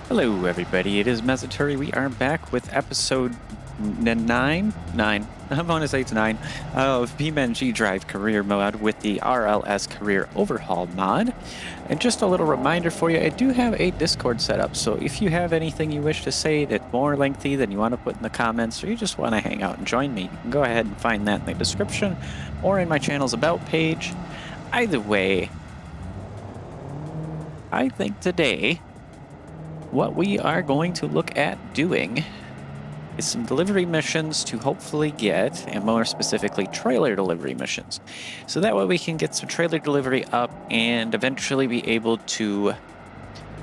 Hello, everybody. It is Motherboard. We are back with episode 9. I want to say it's 9 of BeamNG.drive Career mod with the RLS Career Overhaul mod. And just a little reminder for you, I do have a Discord set up, so if you have anything you wish to say that's more lengthy than you want to put in the comments, or you just want to hang out and join me, you can go ahead and find that in the description or in my channel's About page. Either way, I think today what we are going to look at doing is some delivery missions to hopefully get, and more specifically, trailer delivery missions. So that way we can get some trailer delivery up and eventually be able to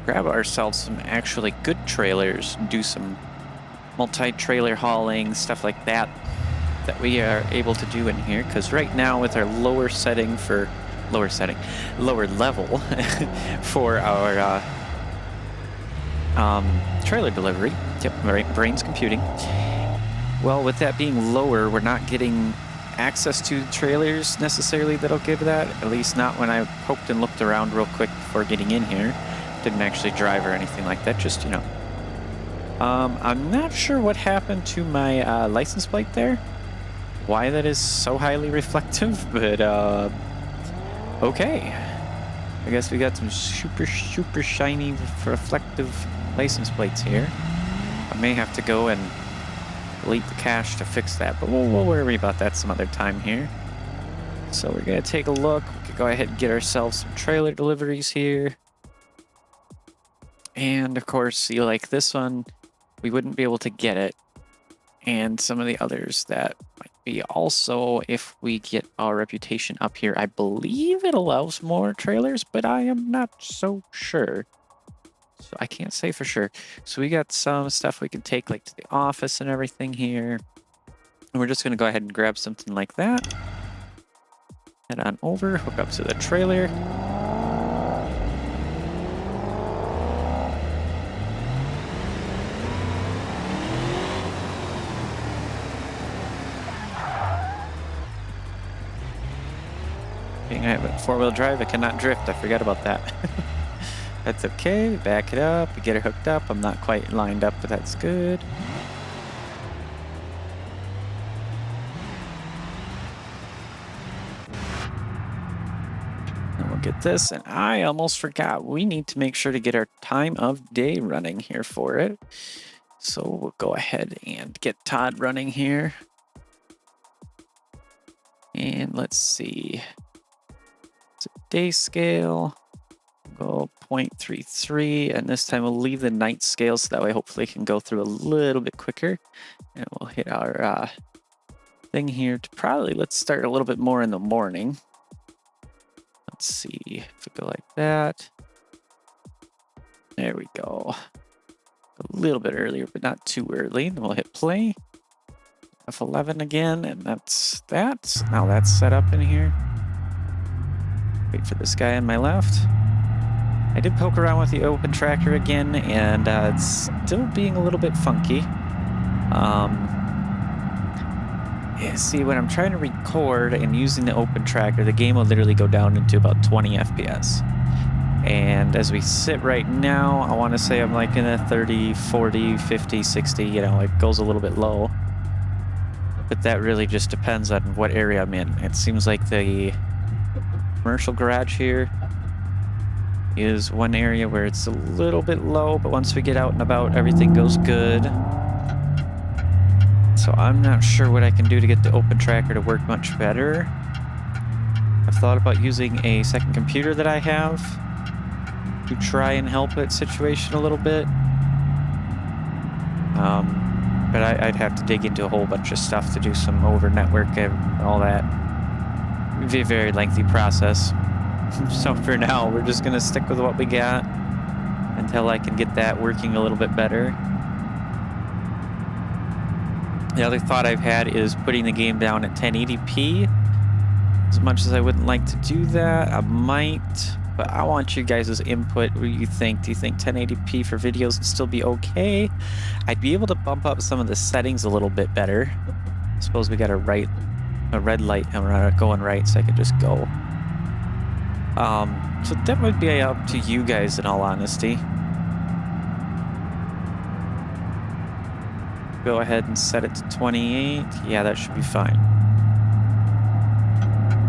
grab ourselves some actually good trailers, do some multi-trailer hauling, stuff like that, that we are able to do in here. Because right now with our lower level for our trailer delivery. Yep, right, brain's computing. Well, with that being lower, we're not getting access to trailers necessarily that'll give that, at least not when I poked and looked around real quick before getting in here. Didn't actually drive or anything like that, just, you know. I'm not sure what happened to my license plate there, why that is so highly reflective, but okay. I guess we got some super shiny reflective license plates here. I may have to go and delete the cache to fix that, but we'll worry about that some other time here. So we're gonna take a look. We could go ahead and get ourselves some trailer deliveries here. And of course, see, like this one, we wouldn't be able to get it. And some of the others that might be also, if we get our reputation up here, I believe it allows more trailers, but I am not so sure. So I can't say for sure. So we got some stuff we can take like to the office and everything here. And we're just going to go ahead and grab something like that. Head on over, hook up to the trailer. Being I have four-wheel drive, I cannot drift. I forgot about that. That's okay. We back it up. We get it hooked up. I'm not quite lined up, but that's good. And we'll get this. And I almost forgot. We need to make sure to get our time of day running here for it. So we'll go ahead and get Todd running here. And let's see. It's a day scale. Go 0.33, and this time we'll leave the night scale so that way hopefully it can go through a little bit quicker. And we'll hit our thing here to probably, let's start a little bit more in the morning. Let's see if we go like that. There we go. A little bit earlier, but not too early. Then we'll hit play. F11 again, and that's that. Now that's set up in here. Wait for this guy on my left. I did poke around with the open tracker again, and it's still being a little bit funky. Yeah, see, when I'm trying to record and using the open tracker, the game will literally go down into about 20 FPS. And as we sit right now, I want to say I'm like in a 30, 40, 50, 60, you know, it goes a little bit low. But that really just depends on what area I'm in. It seems like the commercial garage here is one area where it's a little bit low, but once we get out and about, everything goes good. So I'm not sure what I can do to get the open tracker to work much better. I've thought about using a second computer that I have to try and help that situation a little bit. But I'd have to dig into a whole bunch of stuff to do some over network and all that. It'd be a very lengthy process. So for now, we're just going to stick with what we got until I can get that working a little bit better. The other thought I've had is putting the game down at 1080p. As much as I wouldn't like to do that, I might. But I want you guys' input. What do you think? Do you think 1080p for videos would still be okay? I'd be able to bump up some of the settings a little bit better. I suppose we got a red light and we're not going right, so I could just go. So that would be up to you guys in all honesty. go ahead and set it to 28. Yeah, that should be fine.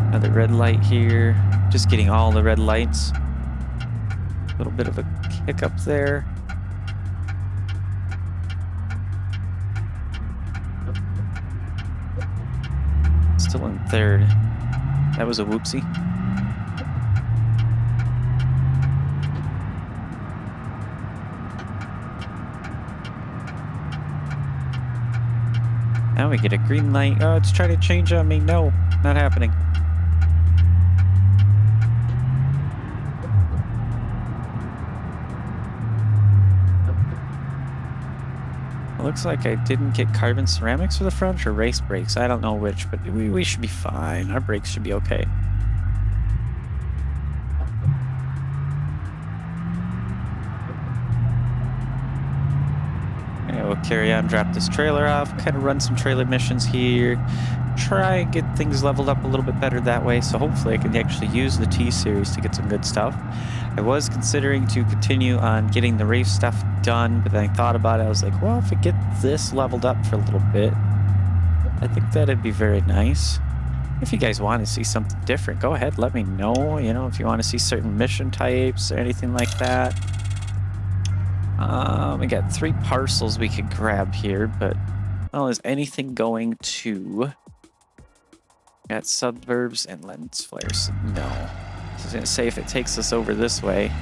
Another red light here. Just getting all the red lights. A little bit of a hiccup there. Still in third. That was a whoopsie. Now we get a green light. Oh, it's trying to change on me. No, not happening. It looks like I didn't get carbon ceramics for the front or race brakes. I don't know which, but we should be fine. Our brakes should be okay. We'll carry on, drop this trailer off, kind of run some trailer missions here, try and get things leveled up a little bit better that way, so hopefully I can actually use the T-Series to get some good stuff. I was considering to continue on getting the race stuff done, but then I thought about it. I was like, well, if I get this leveled up for a little bit, I think that'd be very nice. If you guys want to see something different, go ahead, let me know, you know, if you want to see certain mission types or anything like that. We got 3 parcels we could grab here, but well, is anything going to? Got suburbs and lens flares. No. I was gonna say if it takes us over this way.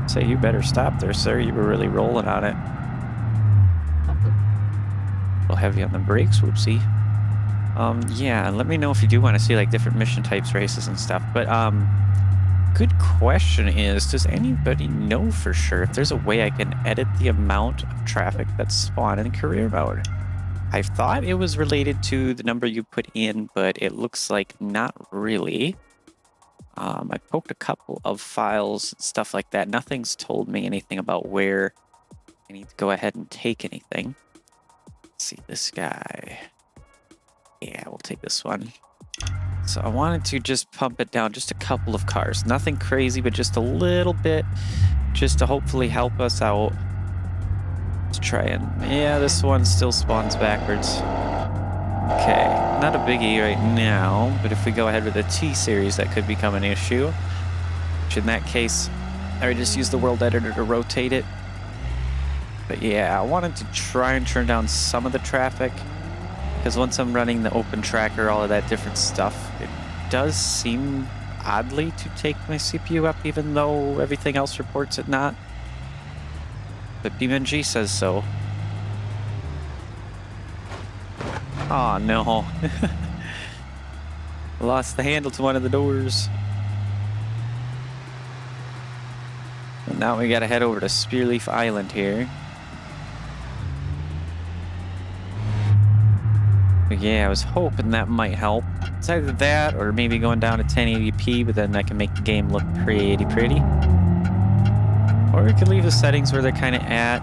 Say you better stop there, sir. You were really rolling on it. A little heavy on the brakes. Whoopsie. Yeah, let me know if you do want to see like different mission types, races and stuff. But good question is, does anybody know for sure if there's a way I can edit the amount of traffic that's spawned in career mode? I thought it was related to the number you put in, but it looks like not really. I poked a couple of files and stuff like that. Nothing's told me anything about where I need to go ahead and take anything. Let's see this guy. Yeah, we'll take this one. So I wanted to just pump it down just a couple of cars. Nothing crazy, but just a little bit, just to hopefully help us out. Let's try and... yeah, this one still spawns backwards. Okay, not a biggie right now, but if we go ahead with the T-Series, that could become an issue. Which in that case, I would just use the world editor to rotate it. But yeah, I wanted to try and turn down some of the traffic. Because once I'm running the open tracker, all of that different stuff, it does seem oddly to take my CPU up, even though everything else reports it not. But BeamNG says so. Oh no. Lost the handle to one of the doors. And now we gotta head over to Spearleaf Island here. But yeah, I was hoping that might help. It's either that or maybe going down to 1080p, but then I can make the game look pretty. Or we could leave the settings where they're kind of at.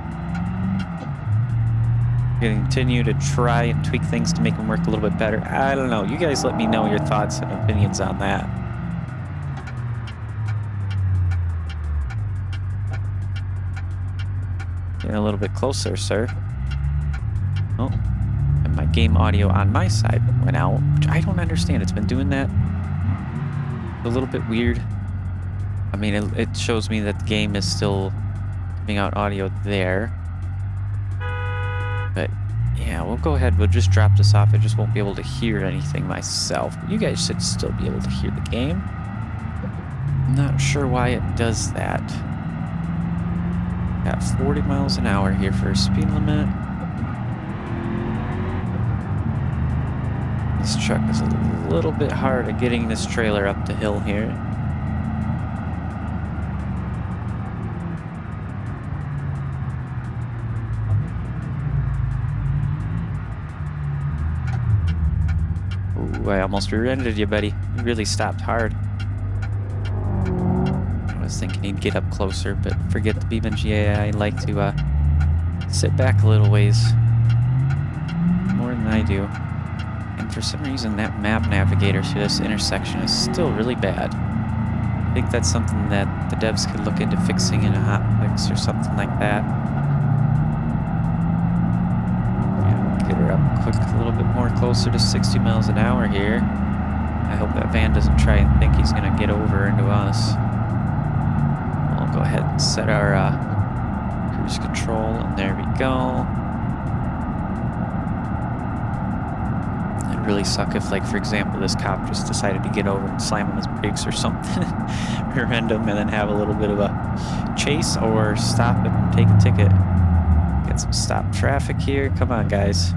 Continue to try and tweak things to make them work a little bit better. I don't know. You guys let me know your thoughts and opinions on that. Getting a little bit closer, sir. Oh. My game audio on my side went out, which I don't understand. It's been doing that. A little bit weird. I mean, it shows me that the game is still giving out audio there. But yeah, we'll go ahead. We'll just drop this off. I just won't be able to hear anything myself. But you guys should still be able to hear the game. I'm not sure why it does that. Got 40 miles an hour here for a speed limit. This truck is a little bit hard at getting this trailer up the hill here. Ooh, I almost rear-ended you, buddy. You really stopped hard. I was thinking he'd get up closer, but forget the BeamNG AI. I like to sit back a little ways. More than I do. And for some reason, that map navigator to this intersection is still really bad. think that's something that the devs could look into fixing in a hot fix or something like that. Yeah, get her up quick, a little bit more closer to 60 miles an hour here. I hope that van doesn't try and think he's gonna get over into us. We'll go ahead and set our cruise control, and there we go. It'd really suck if, like, for example, this cop just decided to get over and slam on his brakes or something, rear-end-him, and then have a little bit of a chase or stop and take a ticket. Get some stop traffic here. Come on, guys.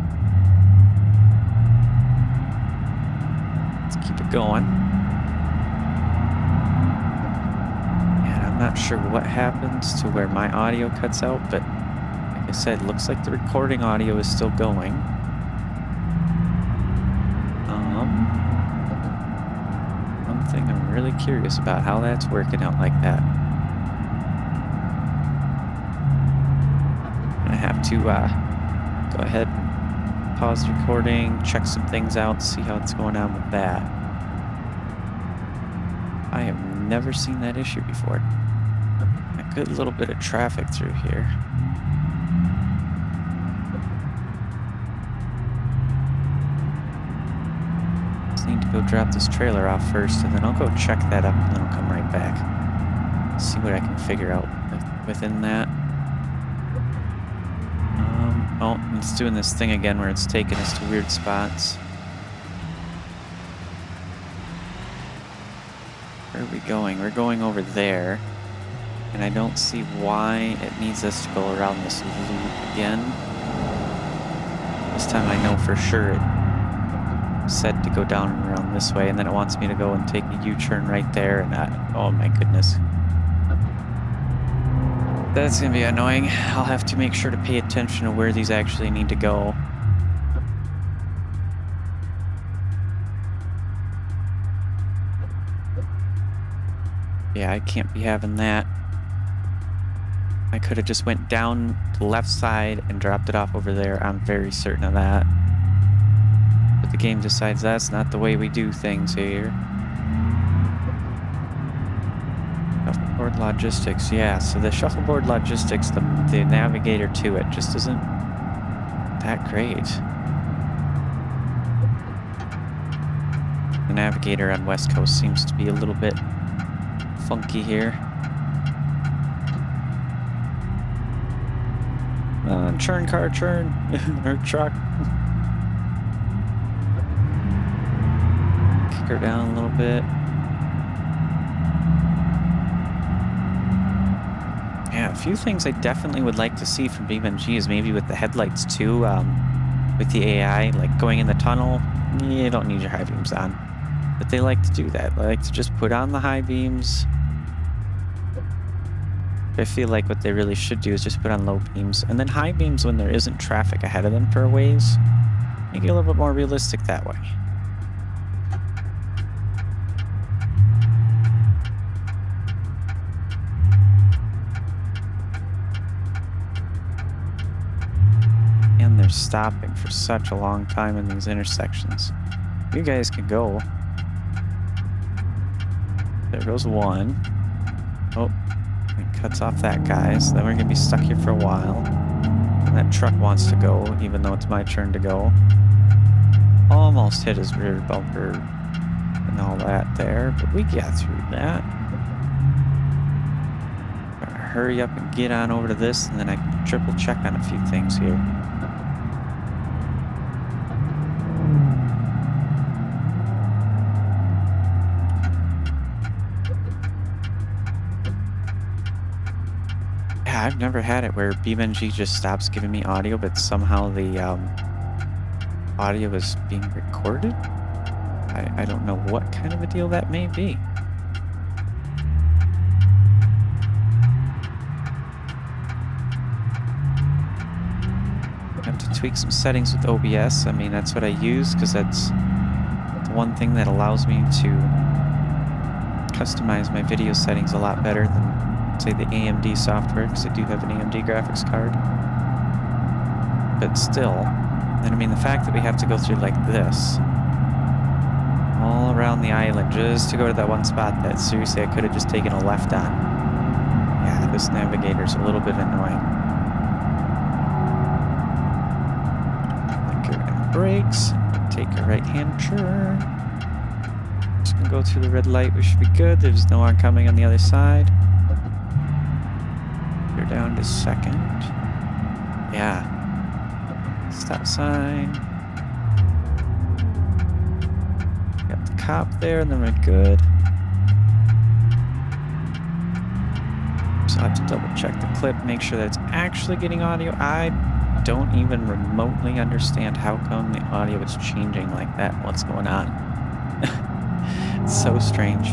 Let's keep it going. And I'm not sure what happens to where my audio cuts out, but like I said, looks like the recording audio is still going. One thing I'm really curious about, how that's working out like that. I'm gonna have to go ahead and pause the recording, check some things out, see how it's going on with that. I have never seen that issue before. A good little bit of traffic through here. Need to go drop this trailer off first, and then I'll go check that up, and then I'll come right back. See what I can figure out within that. Oh, it's doing this thing again where it's taking us to weird spots. Where are we going? We're going over there, and I don't see why it needs us to go around this loop again. This time I know for sure it said to go down and around this way, and then it wants me to go and take a U-turn right there, and oh my goodness. That's gonna be annoying. I'll have to make sure to pay attention to where these actually need to go. Yeah, I can't be having that. I could have just went down the left side and dropped it off over there. I'm very certain of that. But the game decides that's not the way we do things here. Shuffleboard logistics, yeah. So the shuffleboard logistics, the navigator to it just isn't that great. The navigator on West Coast seems to be a little bit funky here. Churn car, churn. Or truck. Kick her down a little bit. Yeah, a few things I definitely would like to see from BeamNG is maybe with the headlights too. With the AI, like going in the tunnel, you don't need your high beams on. But they like to do that. They like to just put on the high beams. I feel like what they really should do is just put on low beams, and then high beams when there isn't traffic ahead of them for a ways. Make it a little bit more realistic that way. And they're stopping for such a long time in these intersections. You guys can go. There goes one. Oh. Cuts off that guy, so then we're gonna be stuck here for a while. And that truck wants to go, even though it's my turn to go. Almost hit his rear bumper and all that there, but we got through that. Gotta hurry up and get on over to this, and then I can triple check on a few things here. I've never had it where BeamNG just stops giving me audio, but somehow the audio is being recorded. I don't know what kind of a deal that may be. I have to tweak some settings with OBS. I mean, that's what I use because that's the one thing that allows me to customize my video settings a lot better than, say, the AMD software, because I do have an AMD graphics card. But still, and I mean, the fact that we have to go through like this, all around around the island just to go to that one spot that seriously I could have just taken a left on. Yeah, this navigator's a little bit annoying. Blinker and brakes. Take a right-hand turn. Just gonna go through the red light. We should be good. There's no oncoming on the other side. You're down to second. Yeah. Stop sign. Got the cop there, and then we're good. So I have to double check the clip, make sure that it's actually getting audio. I don't even remotely understand how come the audio is changing like that. What's going on? It's so strange.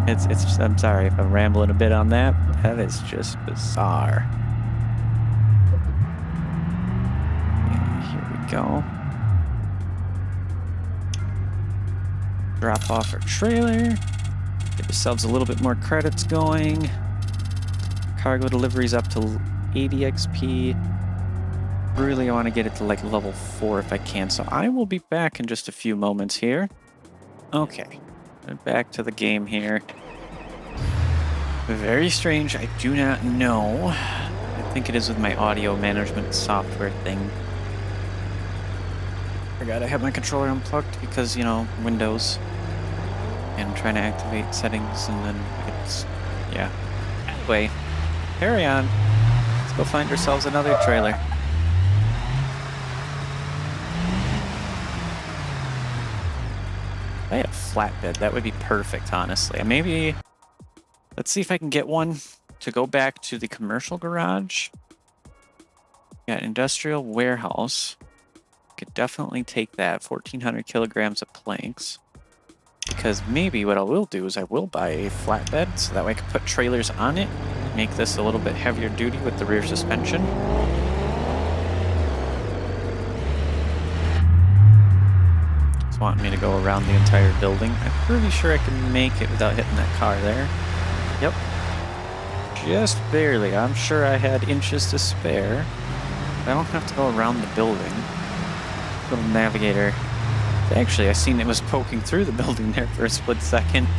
It's. I'm sorry if I'm rambling a bit on that. That is just bizarre. Okay, here we go. Drop off our trailer. Get ourselves a little bit more credits going. Cargo deliveries up to 80 XP. Really, I want to get it to like level 4 if I can. So I will be back in just a few moments here. Okay, back to the game here. Very strange. I do not know. I think it is with my audio management software thing. Forgot I have my controller unplugged because, you know, Windows. And I'm trying to activate settings and then it's, yeah. Anyway, carry on. Let's go find ourselves another trailer. If I had a flatbed, that would be perfect, honestly. Maybe, let's see if I can get one to go back to the commercial garage. Got industrial warehouse. Could definitely take that, 1,400 kilograms of planks. Because maybe what I will do is I will buy a flatbed, so that way I can put trailers on it. Make this a little bit heavier duty with the rear suspension. It's wanting me to go around the entire building. I'm pretty sure I can make it without hitting that car there. Yep. Just barely. I'm sure I had inches to spare. I don't have to go around the building. Little navigator. Actually, I seen it was poking through the building there for a split second.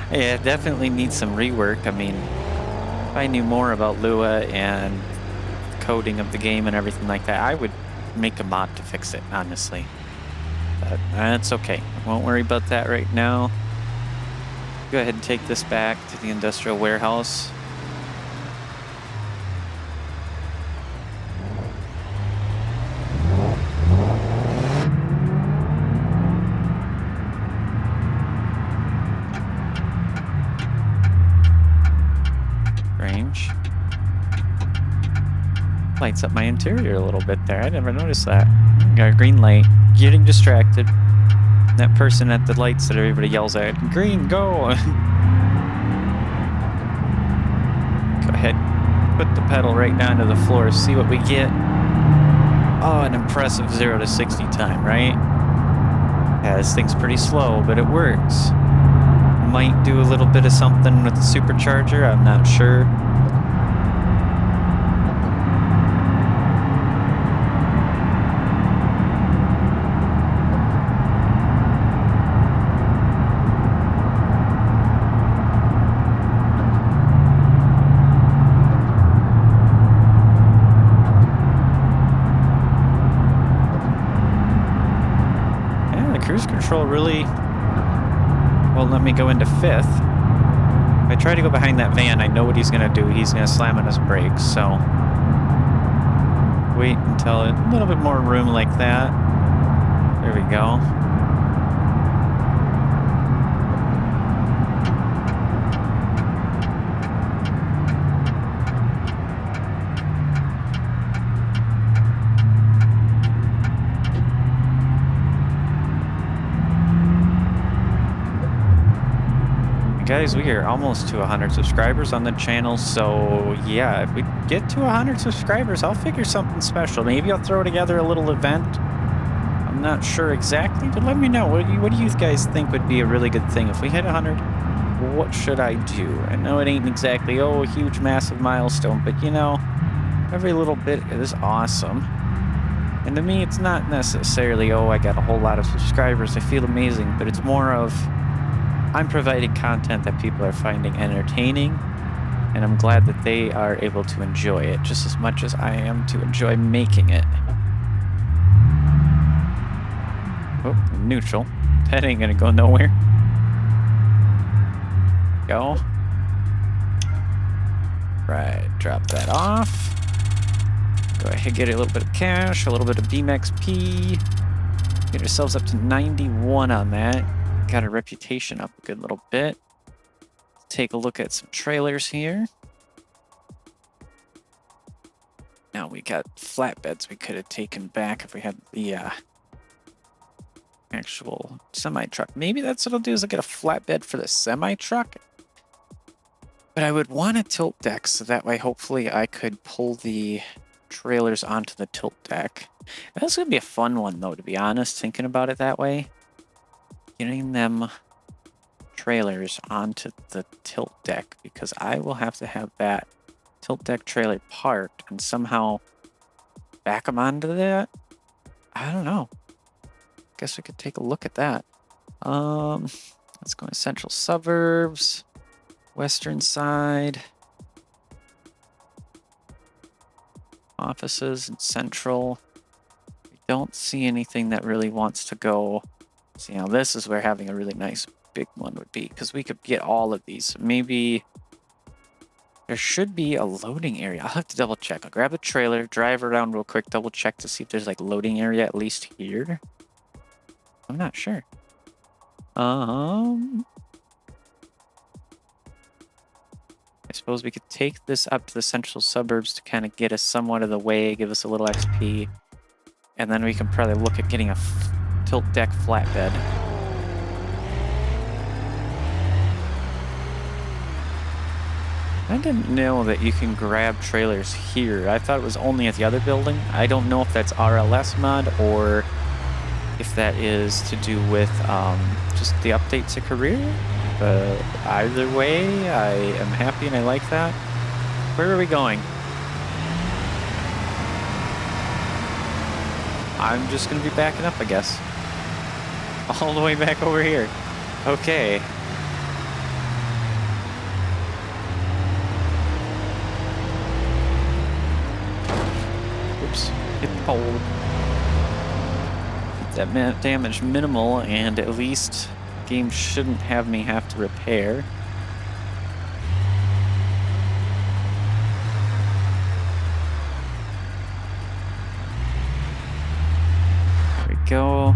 Yeah, it definitely needs some rework. I mean, if I knew more about Lua and coding of the game and everything like that, I would make a mod to fix it, honestly. But that's okay. I won't worry about that right now. Go ahead and take this back to the industrial warehouse. Lights up my interior a little bit there. I never noticed that. Got a green light. Getting distracted. That person at the lights that everybody yells at. Green, go! Go ahead. Put the pedal right down to the floor. See what we get. Oh, an impressive 0 to 60 time, right? Yeah, this thing's pretty slow, but it works. Might do a little bit of something with the supercharger. I'm not sure. Cruise control really won't let me go into 5th. If I try to go behind that van, I know what he's going to do. He's going to slam on his brakes, so wait until a little bit more room like that. There we go. Guys, we are almost to 100 subscribers on the channel, so yeah, if we get to 100 subscribers, I'll figure something special. Maybe I'll throw together a little event. I'm not sure exactly, but let me know. What do you guys think would be a really good thing? If we hit 100, what should I do? I know it ain't exactly, a huge, massive milestone, but you know, every little bit is awesome. And to me, it's not necessarily, I got a whole lot of subscribers, I feel amazing, but it's more of, I'm providing content that people are finding entertaining, and I'm glad that they are able to enjoy it just as much as I am to enjoy making it. Oh, neutral. That ain't gonna go nowhere. Go. Right, drop that off. Go ahead, get a little bit of cash, a little bit of Beam XP. Get ourselves up to 91 on that. Got our reputation up a good little bit. Take a look at some trailers here. Now we got flatbeds we could have taken back if we had the actual semi-truck. Maybe that's what I'll do is I'll get a flatbed for the semi-truck. But I would want a tilt deck so that way hopefully I could pull the trailers onto the tilt deck. That's going to be a fun one though, to be honest, thinking about it that way. Getting them trailers onto the tilt deck, because I will have to have that tilt deck trailer parked and somehow back them onto that. I don't know. Guess we could take a look at that. Let's go to central suburbs, western side, offices and central. We don't see anything that really wants to go. See, now this is where having a really nice big one would be, because we could get all of these. Maybe there should be a loading area. I'll have to double check. I'll grab the trailer, drive around real quick, double check to see if there's like loading area at least here. I'm not sure. I suppose we could take this up to the central suburbs to kind of get us somewhat of the way, give us a little XP, and then we can probably look at getting a tilt deck flatbed. I didn't know that you can grab trailers here. I thought it was only at the other building. I don't know if that's RLS mod or if that is to do with just the update to Career. But either way, I am happy and I like that. Where are we going? I'm just going to be backing up, I guess. All the way back over here. Okay. Oops. Hit the pole. Keep that damage minimal, and at least game shouldn't have me have to repair. There we go.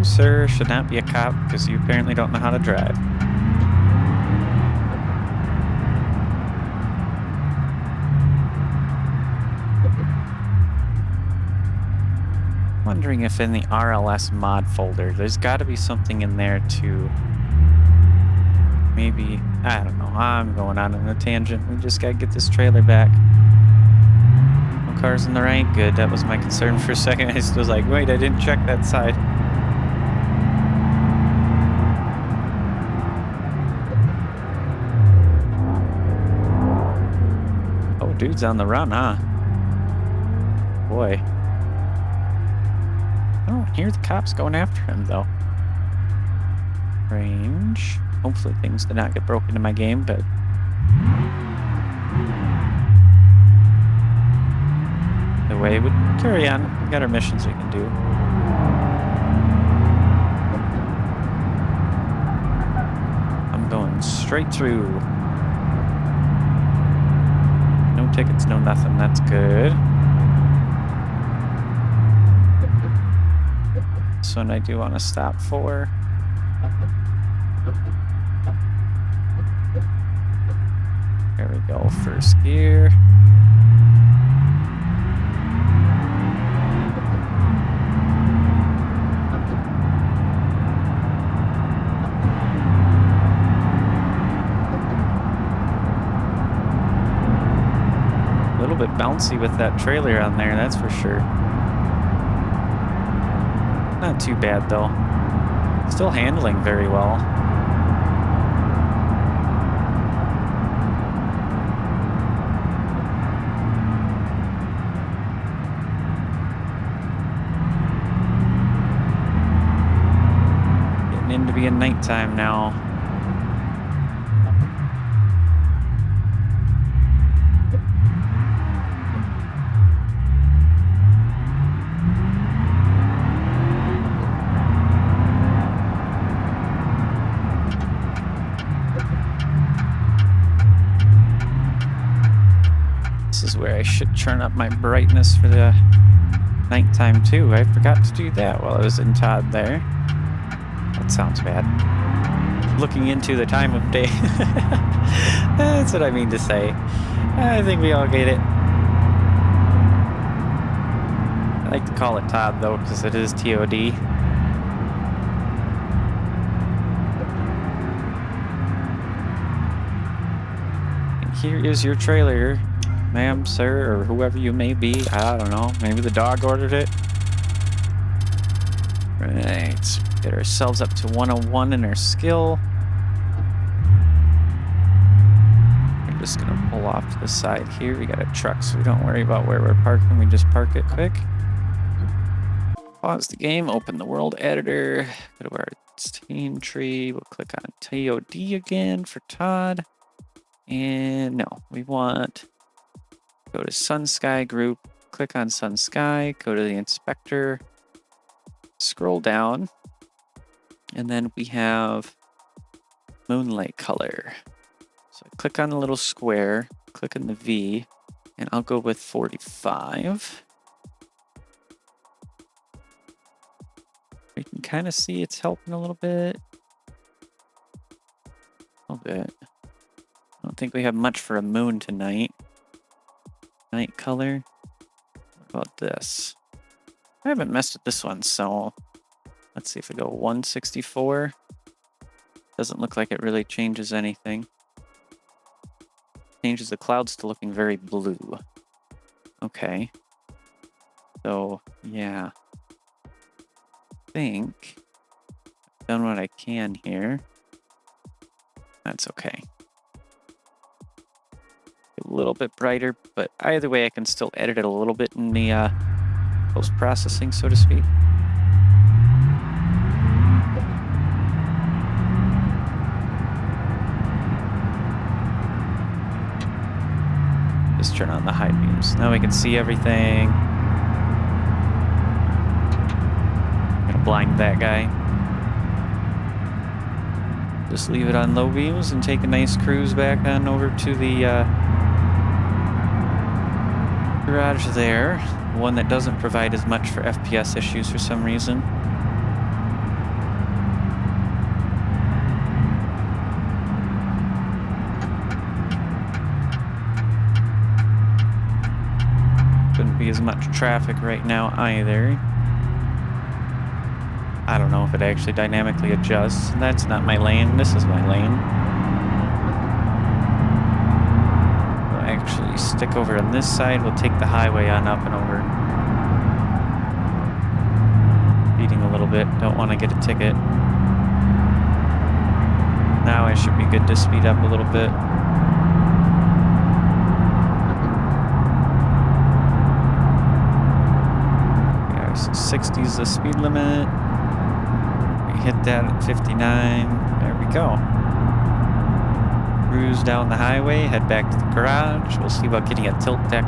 Sir, should not be a cop because you apparently don't know how to drive. Wondering if in the RLS mod folder, there's got to be something in there to maybe, I don't know, I'm going on a tangent. We just got to get this trailer back. No cars in the right, good. That was my concern for a second. I just was like, wait, I didn't check that side. Dude's on the run, huh? Boy. I don't hear the cops going after him, though. Range. Hopefully things did not get broken in my game, but... the way we carry on. We got our missions we can do. I'm going straight through. No tickets, no nothing. That's good. This one I do want to stop for. There we go. First gear. little bit bouncy with that trailer on there, that's for sure. Not too bad though. Still handling very well. Getting into being nighttime now. Where I should turn up my brightness for the nighttime too. I forgot to do that while I was in Todd there. That sounds bad. Looking into the time of day. That's what I mean to say. I think we all get it. I like to call it Todd though, because it is TOD. And here is your trailer. Ma'am, sir, or whoever you may be. I don't know. Maybe the dog ordered it. Right. Get ourselves up to 101 in our skill. We're just going to pull off to the side here. We got a truck, so we don't worry about where we're parking. We just park it quick. Pause the game. Open the world editor. Go to our team tree. We'll click on TOD again for Todd. And no, we want... Go to Sun Sky Group, click on Sun Sky, go to the inspector, scroll down, and then we have Moonlight Color. So I click on the little square, click on the V, and I'll go with 45. You can kind of see it's helping a little bit. A little bit. I don't think we have much for a moon tonight. Night color. What about this? I haven't messed with this one, so let's see if I go 164. Doesn't look like it really changes anything. Changes the clouds to looking very blue. Okay. So, yeah. I think I've done what I can here. That's okay. A little bit brighter, but either way I can still edit it a little bit in the post-processing, so to speak. Just turn on the high beams. Now we can see everything. Gonna blind that guy. Just leave it on low beams and take a nice cruise back on over to the garage there, one that doesn't provide as much for FPS issues for some reason. Couldn't be as much traffic right now either. I don't know if it actually dynamically adjusts. That's not my lane, this is my lane. Actually stick over on this side. We'll take the highway on up and over. Speeding a little bit. Don't want to get a ticket. Now I should be good to speed up a little bit. Yeah, so 60 is the speed limit. We hit that at 59. There we go. Cruise down the highway, head back to the garage. We'll see about getting a tilt deck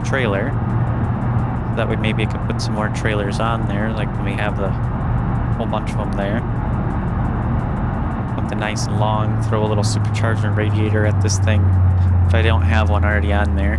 trailer. That way maybe I can put some more trailers on there, like when we have the whole bunch of them there. Something nice and long, throw a little supercharger and radiator at this thing if I don't have one already on there.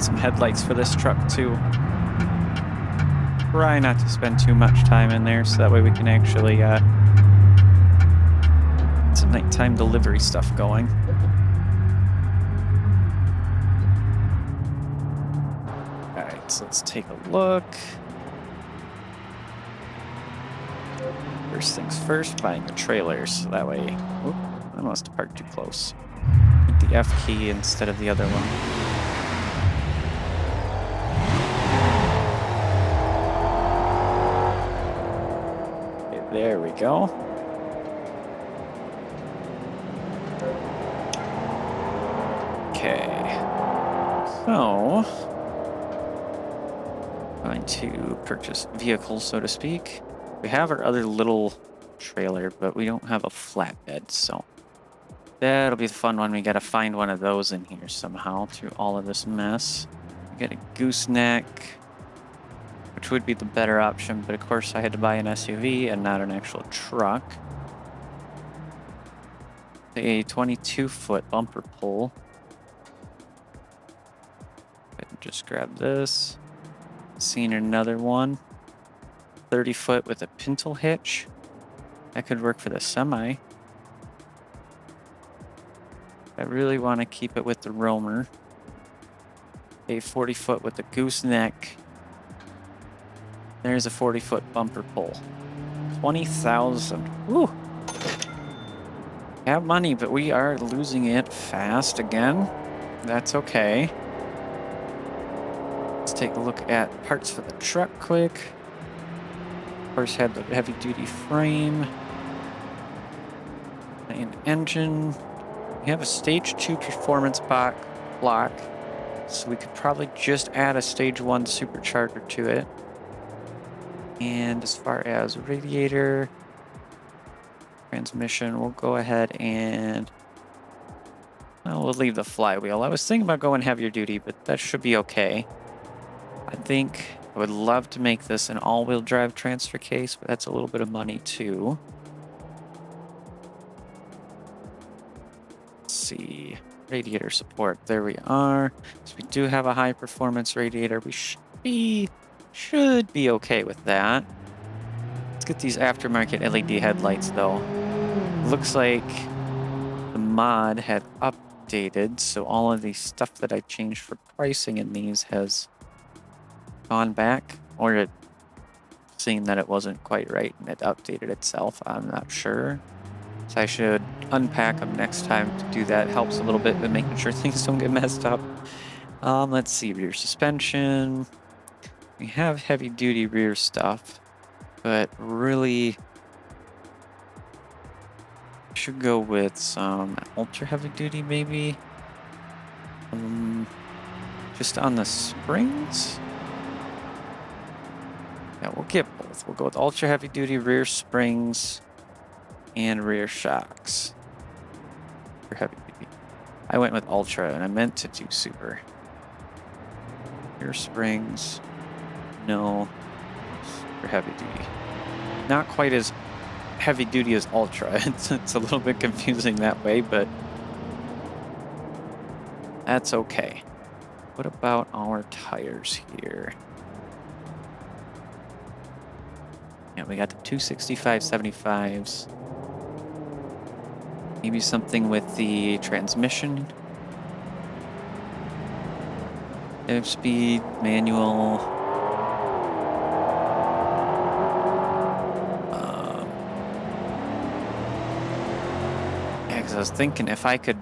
get some headlights for this truck too. Try not to spend too much time in there so that way we can actually get some nighttime delivery stuff going. Alright, so let's take a look. First things first, buying the trailers, so that way... Oop, I must have parked too close. Hit the F key instead of the other one. Okay, there we go. Okay. So... going to purchase vehicles, so to speak. We have our other little trailer, but we don't have a flatbed, so that'll be the fun one. We gotta find one of those in here somehow through all of this mess. We got a gooseneck, which would be the better option, but of course I had to buy an SUV and not an actual truck. A 22-foot bumper pull. Just grab this. Seen another one. 30-foot with a pintle hitch. That could work for the semi. I really want to keep it with the roamer. A 40-foot with a gooseneck. There's a 40-foot bumper pull. 20,000. Woo! Have money, but we are losing it fast again. That's okay. Let's take a look at parts for the truck quick. Of course, had the heavy-duty frame. An engine. We have a stage 2 performance block, so we could probably just add a stage 1 supercharger to it. And as far as radiator, transmission, we'll go ahead and we'll leave the flywheel. I was thinking about going heavier duty, but that should be okay. I think I would love to make this an all-wheel drive transfer case, but that's a little bit of money too. Let's see, radiator support, there we are. So we do have a high performance radiator. We should be okay with that. Let's get these aftermarket LED headlights though. Looks like the mod had updated, so all of the stuff that I changed for pricing in these has gone back, or it seeing that it wasn't quite right and it updated itself. I'm not sure. So I should unpack them next time to do that. Helps a little bit with making sure things don't get messed up. Let's see, rear suspension. We have heavy duty rear stuff, but really should go with some ultra heavy duty maybe. Just on the springs. Yeah, we'll get both. We'll go with ultra heavy duty rear springs and rear shocks. For heavy duty. I went with ultra and I meant to do super. Rear springs. No. Super heavy duty. Not quite as heavy duty as ultra. It's a little bit confusing that way, but that's okay. What about our tires here? Yeah, we got the 265/75s. Maybe something with the transmission. 5-speed, manual. Yeah, because I was thinking if I could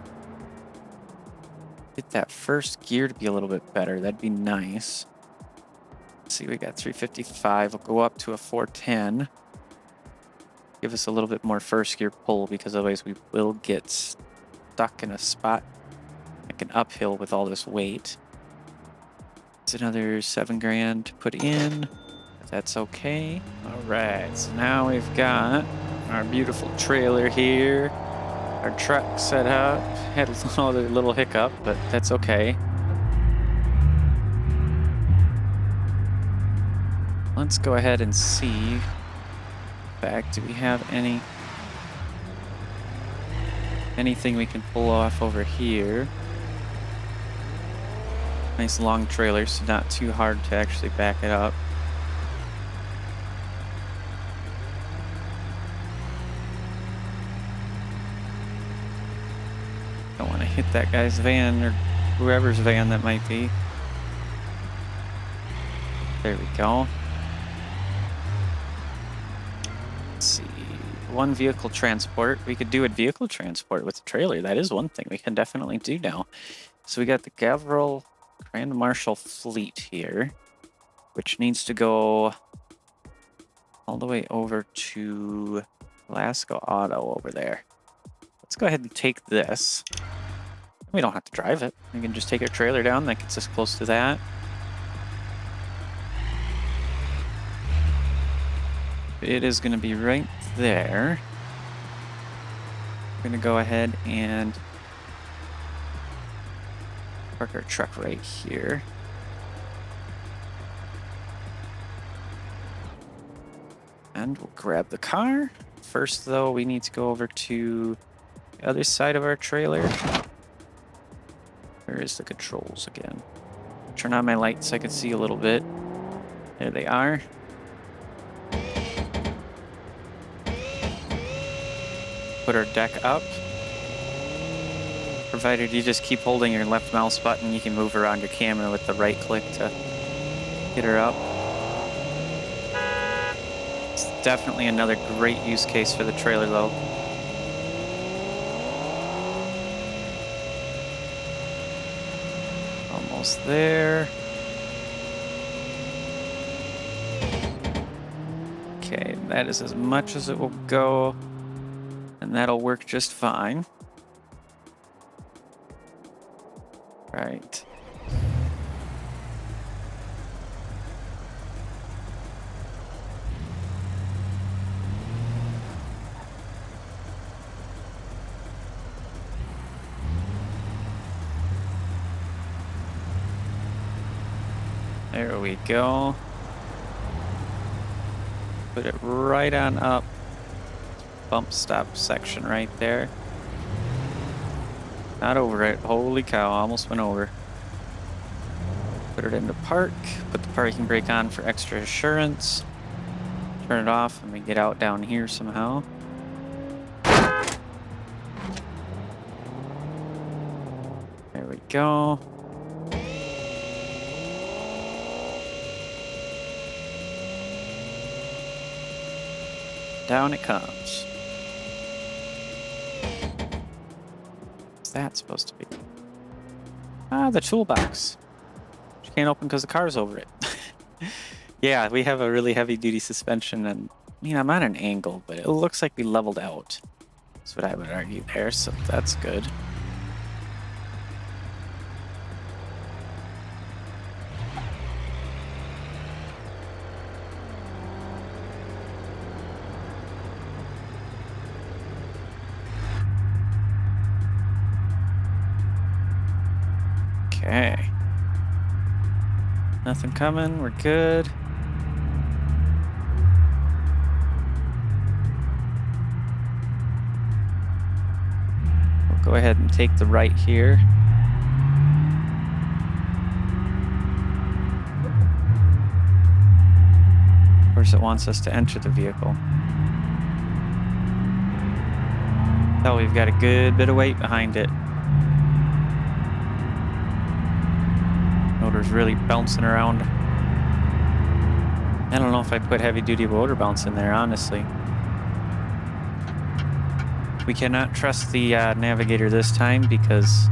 get that first gear to be a little bit better, that'd be nice. Let's see, we got 355. We'll go up to a 410. Give us a little bit more first gear pull, because otherwise we will get stuck in a spot like an uphill with all this weight. It's another $7,000 to put in. That's okay. All right, so now we've got our beautiful trailer here. Our truck set up. Had another little hiccup, but that's okay. Let's go ahead and see. In fact, do we have anything we can pull off over here? Nice long trailer, so not too hard to actually back it up. Don't want to hit that guy's van or whoever's van that might be. There we go. Let's see. One vehicle transport. We could do a vehicle transport with a trailer. That is one thing we can definitely do now. So we got the Gavril Grand Marshal fleet here, which needs to go all the way over to Alaska Auto over there. Let's go ahead and take this. We don't have to drive it. We can just take our trailer down. That gets us close to that. It is going to be right there. We're going to go ahead and park our truck right here. And we'll grab the car. First, though, we need to go over to the other side of our trailer. Where is the controls again? Turn on my lights so I can see a little bit. There they are. Put our deck up. Provided you just keep holding your left mouse button, you can move around your camera with the right click to get her up. It's definitely another great use case for the trailer though. Almost there. Okay, that is as much as it will go, and that'll work just fine. Right. There we go. Put it right on up. Bump stop section right there. Not over it. Holy cow, almost went over. Put it into park. Put the parking brake on for extra assurance. Turn it off and we get out down here somehow. There we go. Down it comes. What's that supposed to be? Ah, the toolbox. Which can't open because the car's over it. Yeah, we have a really heavy duty suspension, and I mean, I'm at an angle, but it looks like we leveled out. That's what I would argue there, so that's good. Okay. Nothing coming, we're good. We'll go ahead and take the right here. Of course, it wants us to enter the vehicle. Oh, we've got a good bit of weight behind it. Motor's really bouncing around. I don't know if I put heavy duty motor bounce in there, honestly. We cannot trust the navigator this time because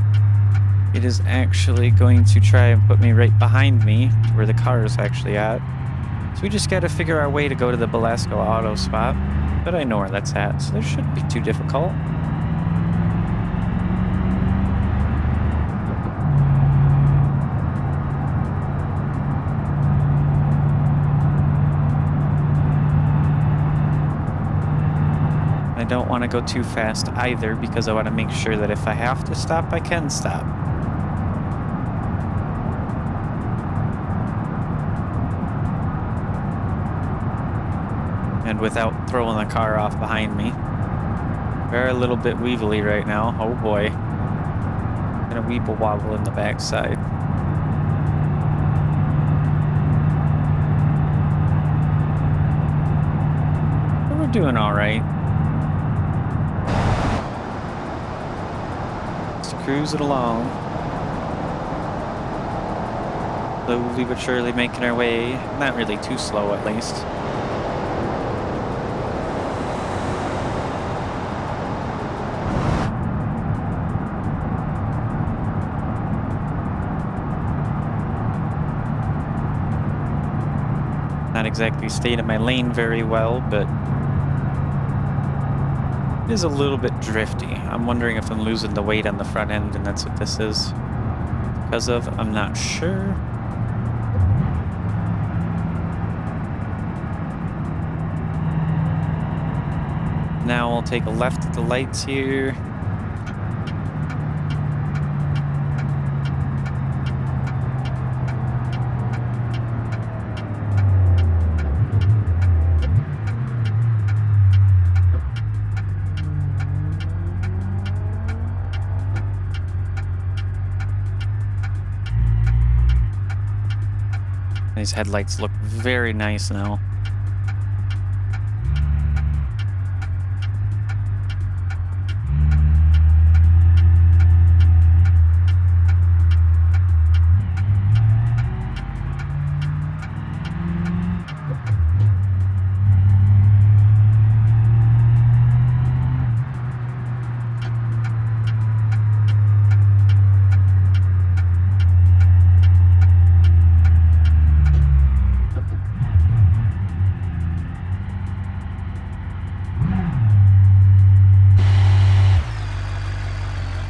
it is actually going to try and put me right behind me to where the car is actually at. So we just got to figure our way to go to the Belasco Auto spot, but I know where that's at, so this shouldn't be too difficult. I don't want to go too fast either because I want to make sure that if I have to stop, I can stop. And without throwing the car off behind me. We're a little bit weevily right now. Oh boy. Gonna weeble wobble in the backside. doing all right. Just cruise it along. Slowly but surely making our way. Not really too slow, at least. Not exactly stayed in my lane very well, but it is a little bit drifty. I'm wondering if I'm losing the weight on the front end, and that's what this is because of. I'm not sure. Now we'll take a left at the lights here. These headlights look very nice now.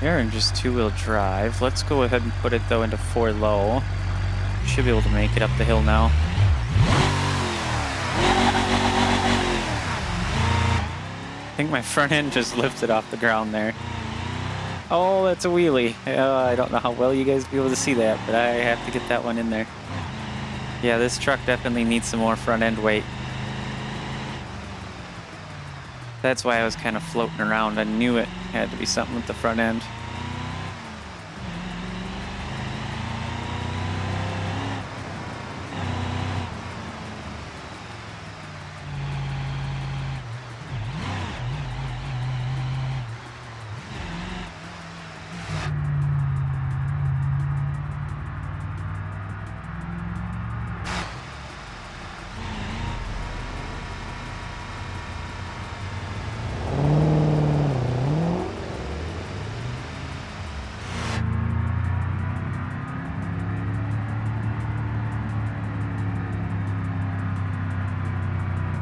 They're in just two-wheel drive. Let's go ahead and put it though into 4 low. Should be able to make it up the hill now. I think my front end just lifted off the ground there. Oh, that's a wheelie. I don't know how well you guys will be able to see that, but I have to get that one in there. Yeah, this truck definitely needs some more front end weight. That's why I was kind of floating around. I knew it had to be something with the front end.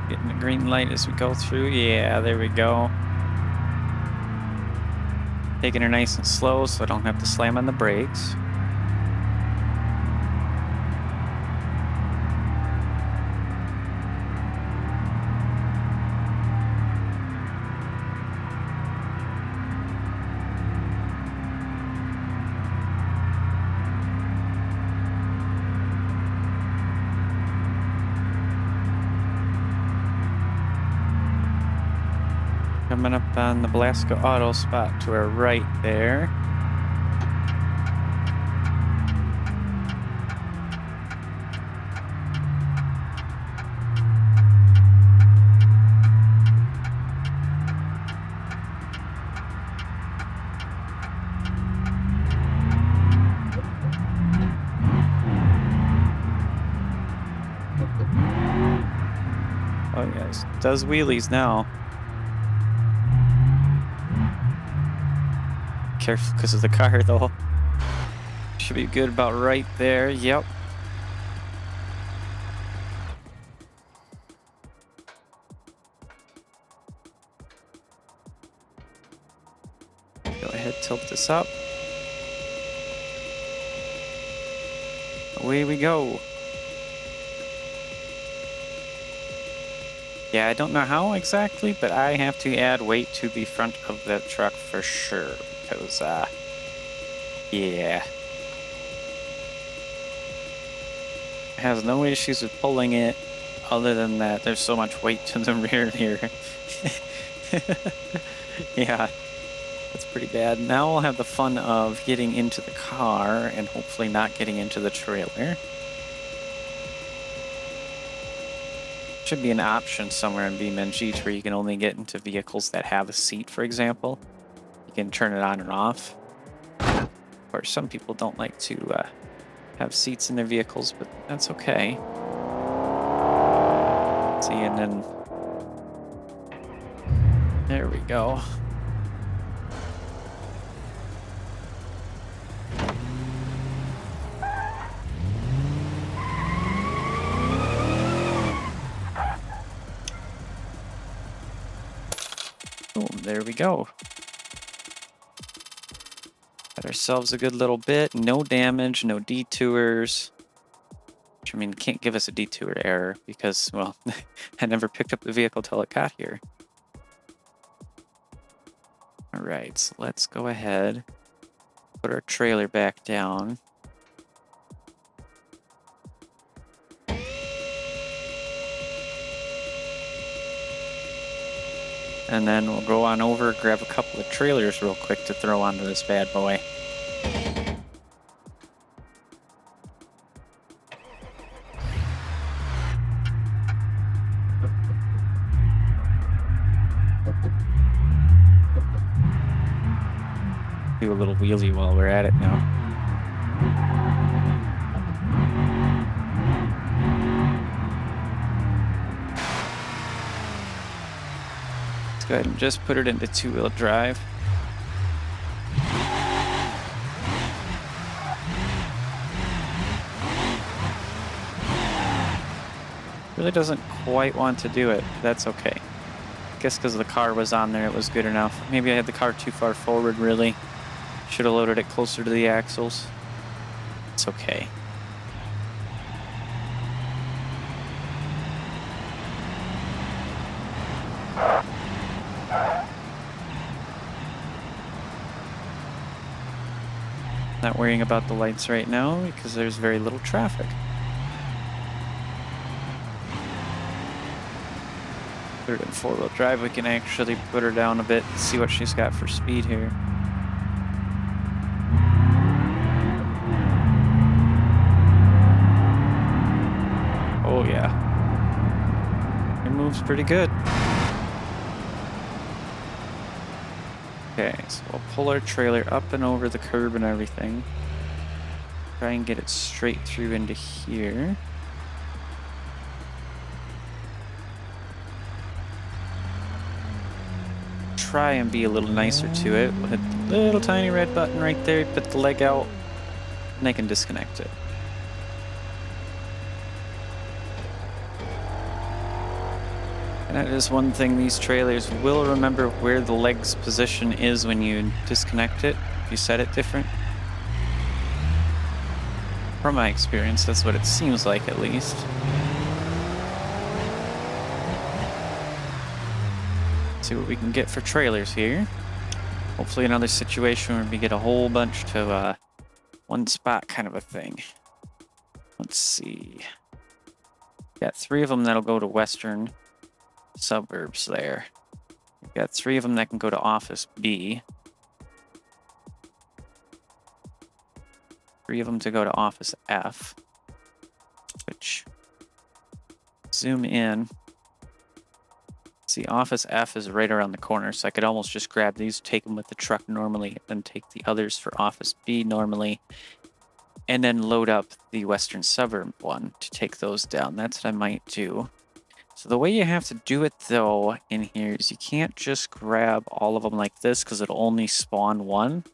Getting the green light as we go through. Yeah, there we go. Taking her nice and slow so I don't have to slam on the brakes. Coming up on the Nebraska Auto spot to our right there. Oh yes, does wheelies now. Careful because of the car though. Should be good about right there. Yep. Go ahead, tilt this up. Away we go. Yeah, I don't know how exactly, but I have to add weight to the front of that truck for sure. Because, yeah. It has no issues with pulling it, other than that there's so much weight to the rear here. Yeah, that's pretty bad. Now we'll have the fun of getting into the car and hopefully not getting into the trailer. Should be an option somewhere in BeamNG where you can only get into vehicles that have a seat, for example. You can turn it on and off. Of course, some people don't like to have seats in their vehicles, but that's okay. See, and then there we go. Boom, there we go. Got ourselves a good little bit. No damage, no detours. Which, I mean, can't give us a detour error because, well, I never picked up the vehicle till it got here. All right, so let's go ahead, put our trailer back down. And then we'll go on over, grab a couple of trailers real quick to throw onto this bad boy. Do a little wheelie while we're at it now. Go ahead and just put it into two-wheel drive. Really doesn't quite want to do it. That's okay. I guess because the car was on there, it was good enough. Maybe I had the car too far forward, really. Should have loaded it closer to the axles. It's okay. Not worrying about the lights right now because there's very little traffic. Put it in four-wheel drive, we can actually put her down a bit and see what she's got for speed here. Oh yeah. It moves pretty good. Okay, so we'll pull our trailer up and over the curb and everything. Try and get it straight through into here. Try and be a little nicer to it. We'll hit the little tiny red button right there, put the leg out, and I can disconnect it. And that is one thing, these trailers will remember where the leg's position is when you disconnect it, if you set it different. From my experience, that's what it seems like at least. See what we can get for trailers here. Hopefully another situation where we get a whole bunch to one spot kind of a thing. Let's see. Got 3 of them that'll go to western suburbs there. We've got 3 of them that can go to office B. 3 of them to go to office F. Which, zoom in. See, office F is right around the corner, so I could almost just grab these, take them with the truck normally, and take the others for office B normally, and then load up the western suburb one to take those down. That's what I might do. So the way you have to do it, though, in here is you can't just grab all of them like this because it'll only spawn one.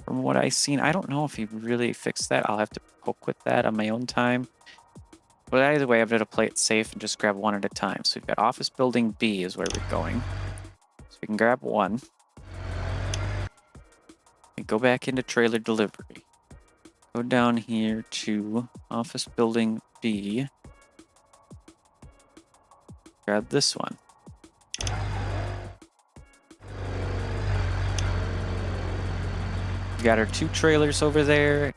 From what I've seen, I don't know if he really fixed that. I'll have to poke with that on my own time. But either way, I'm going to play it safe and just grab one at a time. So we've got office building B is where we're going. So we can grab one. And go back into trailer delivery. Go down here to office building B. Grab this one. We got our 2 trailers over there.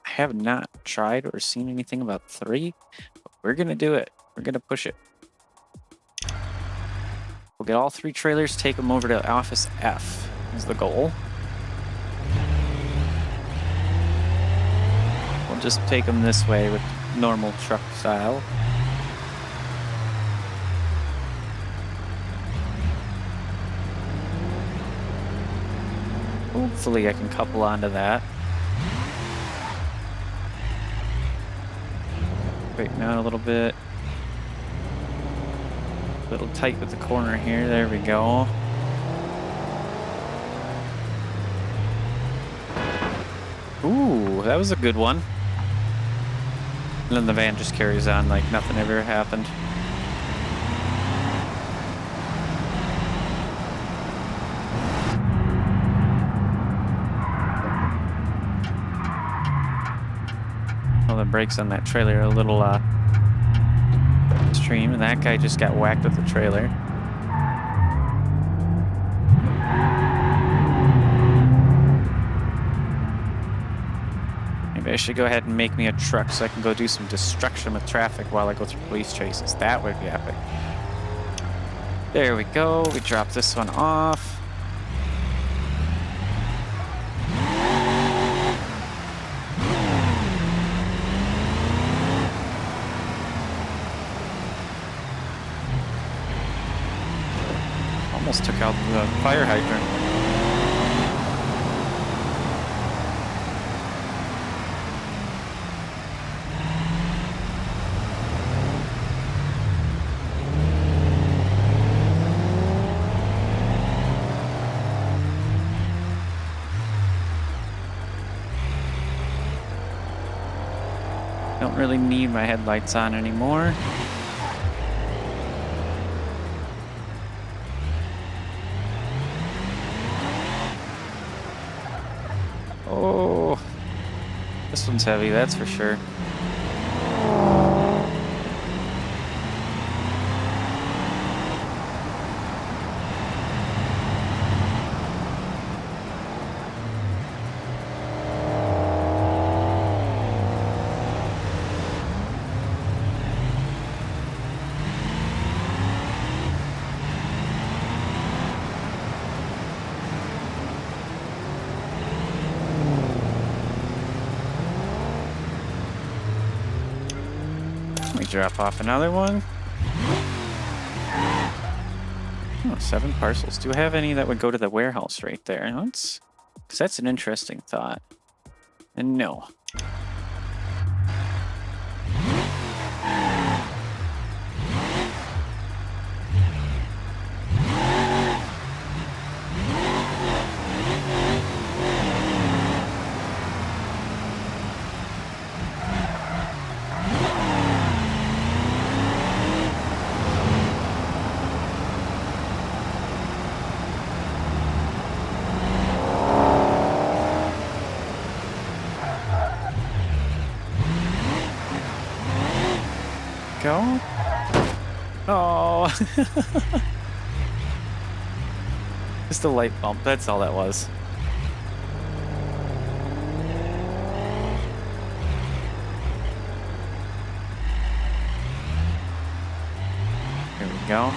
I have not tried or seen anything about 3, but we're gonna do it. We're gonna push it. We'll get all 3 trailers, take them over to office F is the goal. We'll just take them this way with normal truck style. Hopefully I can couple onto that. Straighten out a little bit. A little tight with the corner here. There we go. Ooh, that was a good one. And then the van just carries on like nothing ever happened. Well, the brakes on that trailer are a little extreme, and that guy just got whacked with the trailer. Maybe I should go ahead and make me a truck so I can go do some destruction with traffic while I go through police chases. That would be epic. There we go. We drop this one off. Almost took out the fire hydrant. Don't really need my headlights on anymore. Oh, this one's heavy, that's for sure. Let me drop off another one. Oh, 7 parcels. Do I have any that would go to the warehouse right there? Because that's an interesting thought. And no. Go. Oh. Just a light bump. That's all that was. Here we go.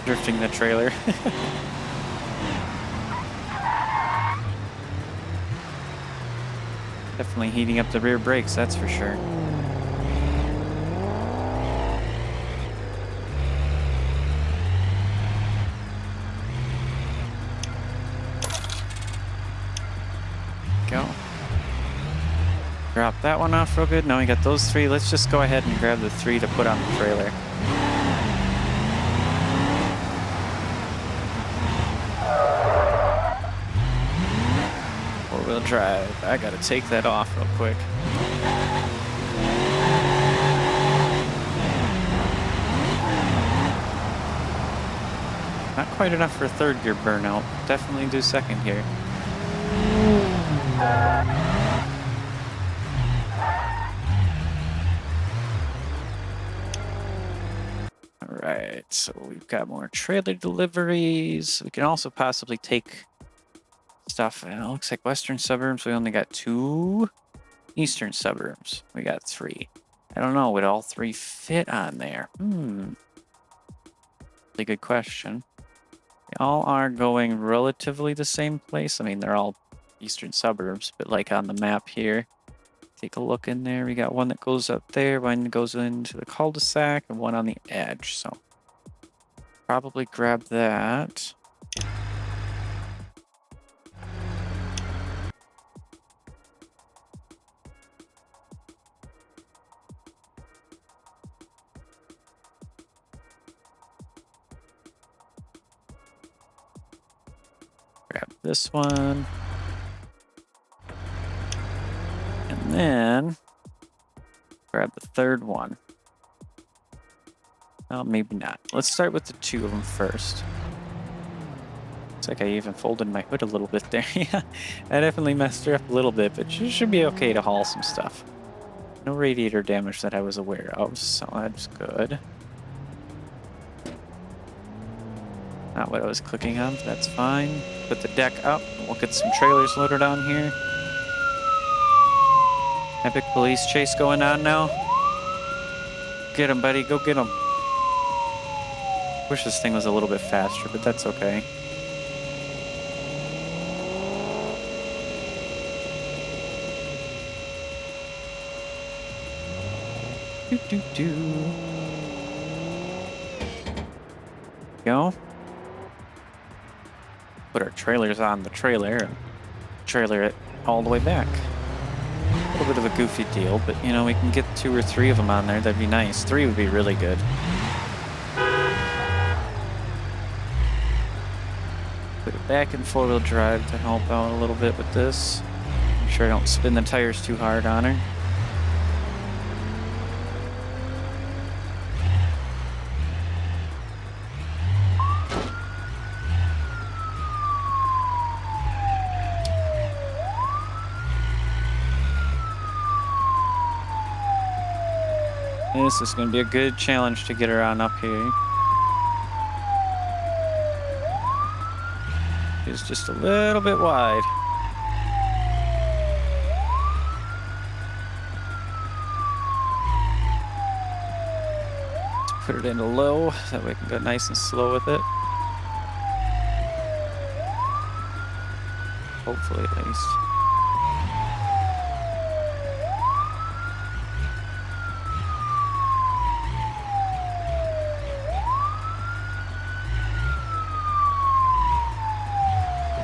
Drifting the trailer. Definitely heating up the rear brakes, that's for sure. Go. Drop that one off real good. Now we got those 3. Let's just go ahead and grab the 3 to put on the trailer. Four-wheel drive. I gotta take that off real quick. Not quite enough for a 3rd gear burnout. Definitely do 2nd gear. Alright, so we've got more trailer deliveries. We can also possibly take stuff. It looks like western suburbs. We only got 2. Eastern suburbs. We got 3. I don't know, would all three fit on there? Really good question. They all are going relatively the same place. I mean, they're all eastern suburbs, but like on the map here, take a look in there. We got one that goes up there, one goes into the cul-de-sac, and one on the edge. So probably grab that. Grab this one. And then grab the third one. Oh, maybe not. Let's start with the two of them first. Looks like I even folded my hood a little bit there. Yeah, I definitely messed her up a little bit, but she should be okay to haul some stuff. No radiator damage that I was aware of, so that's good. Not what I was clicking on, but that's fine. Put the deck up, and we'll get some trailers loaded on here. Epic police chase going on now. Get him, buddy, go get him. Wish this thing was a little bit faster, but that's okay. Go. Put our trailers on the trailer and trailer it all the way back. A little bit of a goofy deal, but you know, we can get 2 or 3 of them on there. That'd be nice. 3 would be really good. Put it back in 4-wheel drive to help out a little bit with this. Make sure I don't spin the tires too hard on her. This is going to be a good challenge to get her on up here. It's just a little bit wide. Let's put it into low, so that we can go nice and slow with it. Hopefully, at least.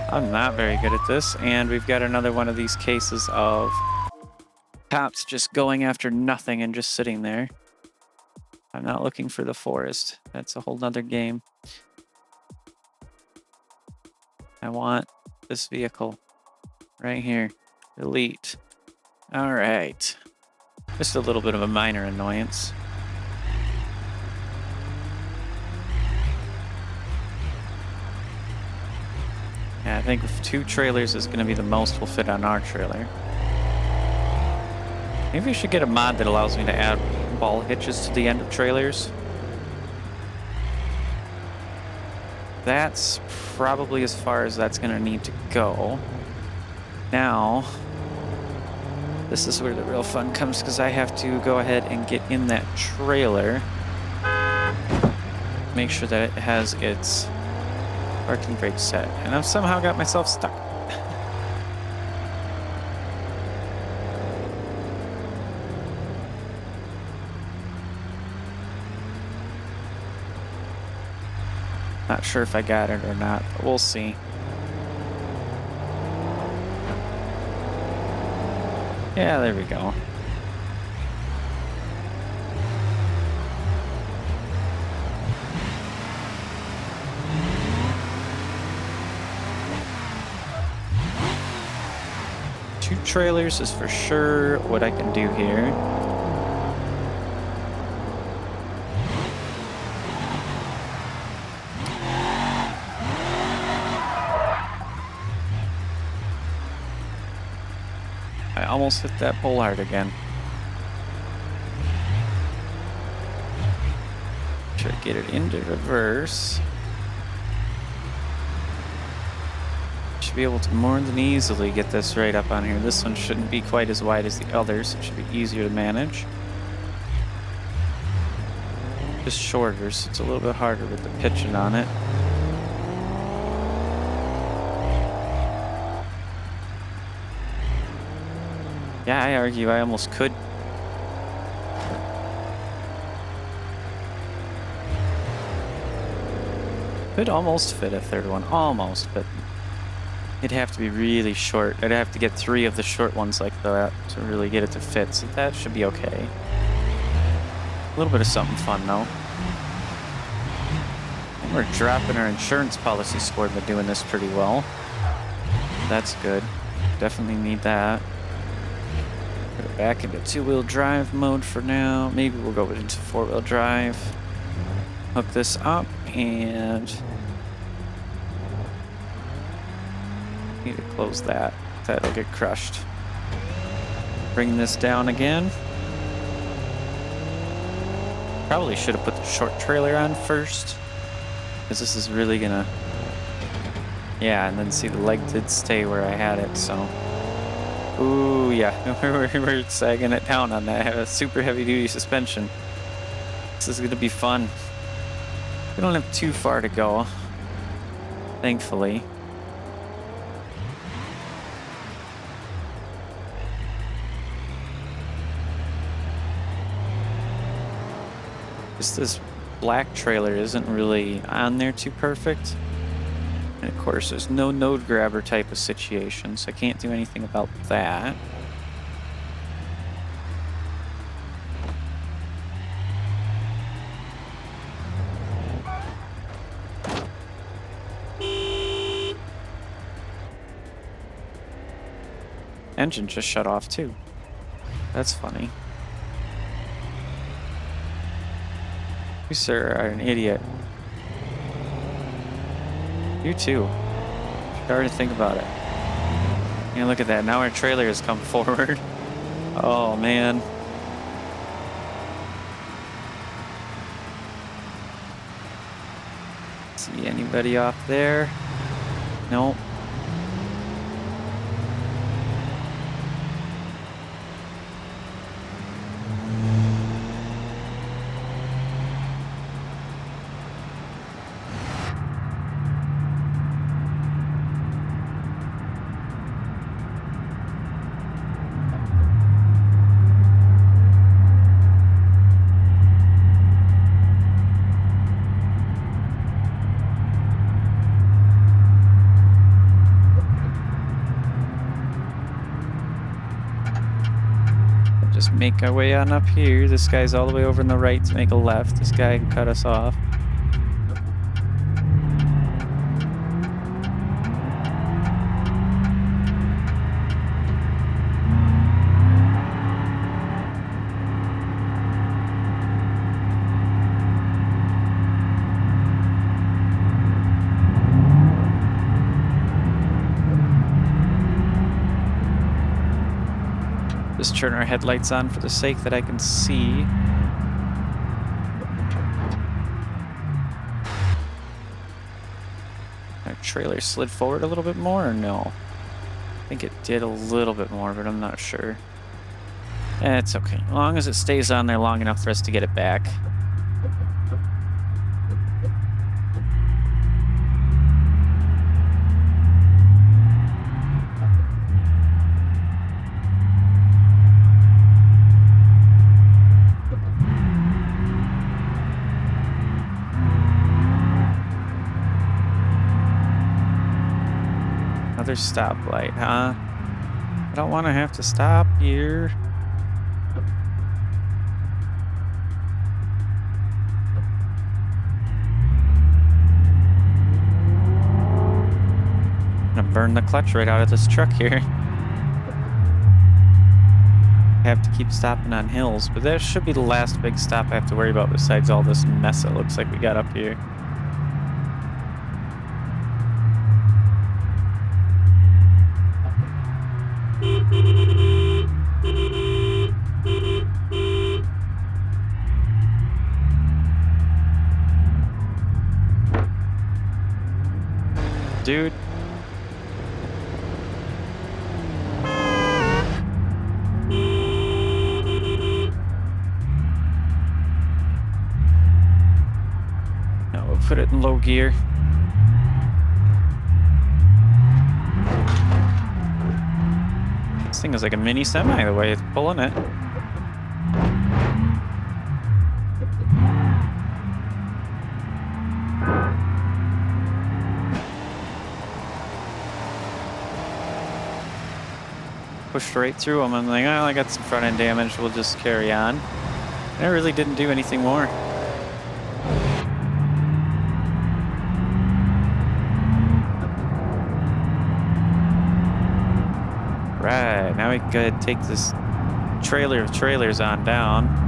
I'm not very good at this, and we've got another one of these cases of cops just going after nothing and just sitting there. I'm not looking for the forest. That's a whole nother game. I want this vehicle right here. Delete. All right. Just a little bit of a minor annoyance. Yeah, I think 2 trailers is going to be the most we'll fit on our trailer. Maybe we should get a mod that allows me to add ball hitches to the end of trailers. That's probably as far as that's going to need to go. Now, this is where the real fun comes, because I have to go ahead and get in that trailer. Make sure that it has its parking brake set, and I've somehow got myself stuck. Not sure if I got it or not, but we'll see. Yeah, there we go. Trailers is for sure what I can do here. I almost hit that bollard again. Try to get it into reverse. Be able to more than easily get this right up on here. This one shouldn't be quite as wide as the others. It should be easier to manage. just shorter, so it's a little bit harder with the pitching on it. Yeah, I argue I almost could. Could almost fit a third one, almost, but it'd have to be really short. I'd have to get 3 of the short ones like that to really get it to fit, so that should be okay. A little bit of something fun, though. And we're dropping our insurance policy score by doing this pretty well. That's good. Definitely need that. Put it back into 2-wheel drive mode for now. Maybe we'll go into 4-wheel drive. Hook this up and need to close that. That'll get crushed. Bring this down again. Probably should have put the short trailer on first, because this is really gonna, yeah, and then see the leg did stay where I had it, so. Ooh, yeah, we're sagging it down on that. I have a super heavy duty suspension. This is gonna be fun. We don't have too far to go, thankfully. Just this black trailer isn't really on there too perfect. And of course, there's no node grabber type of situation, so I can't do anything about that. Engine just shut off too. That's funny. You, sir, are an idiot. You too. Starting to think about it. Yeah, look at that. Now our trailer has come forward. Oh, man. See anybody off there? Nope. Just make our way on up here. This guy's all the way over on the right to make a left. This guy can cut us off. Just turn our headlights on for the sake that I can see. Our trailer slid forward a little bit more, or no? I think it did a little bit more, but I'm not sure. It's okay, as long as it stays on there long enough for us to get it back. Another stoplight, huh? I don't want to have to stop here. I'm gonna burn the clutch right out of this truck here. I have to keep stopping on hills, but that should be the last big stop I have to worry about besides all this mess it looks like we got up here. Dude. put it in low gear. This thing is like a mini semi the way it's pulling it. Pushed right through them. I'm like, oh, I got some front end damage. We'll just carry on. And I really didn't do anything more. Right, now we can go ahead and take this trailer of trailers on down.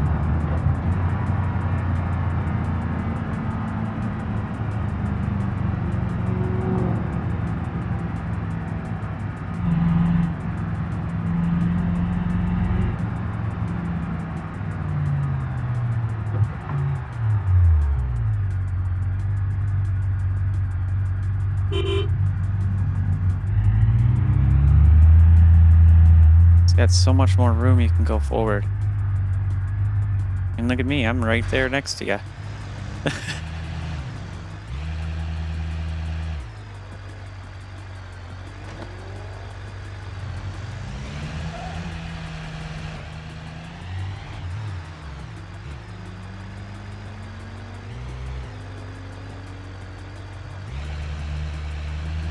Got so much more room you can go forward. And look at me, I'm right there next to you.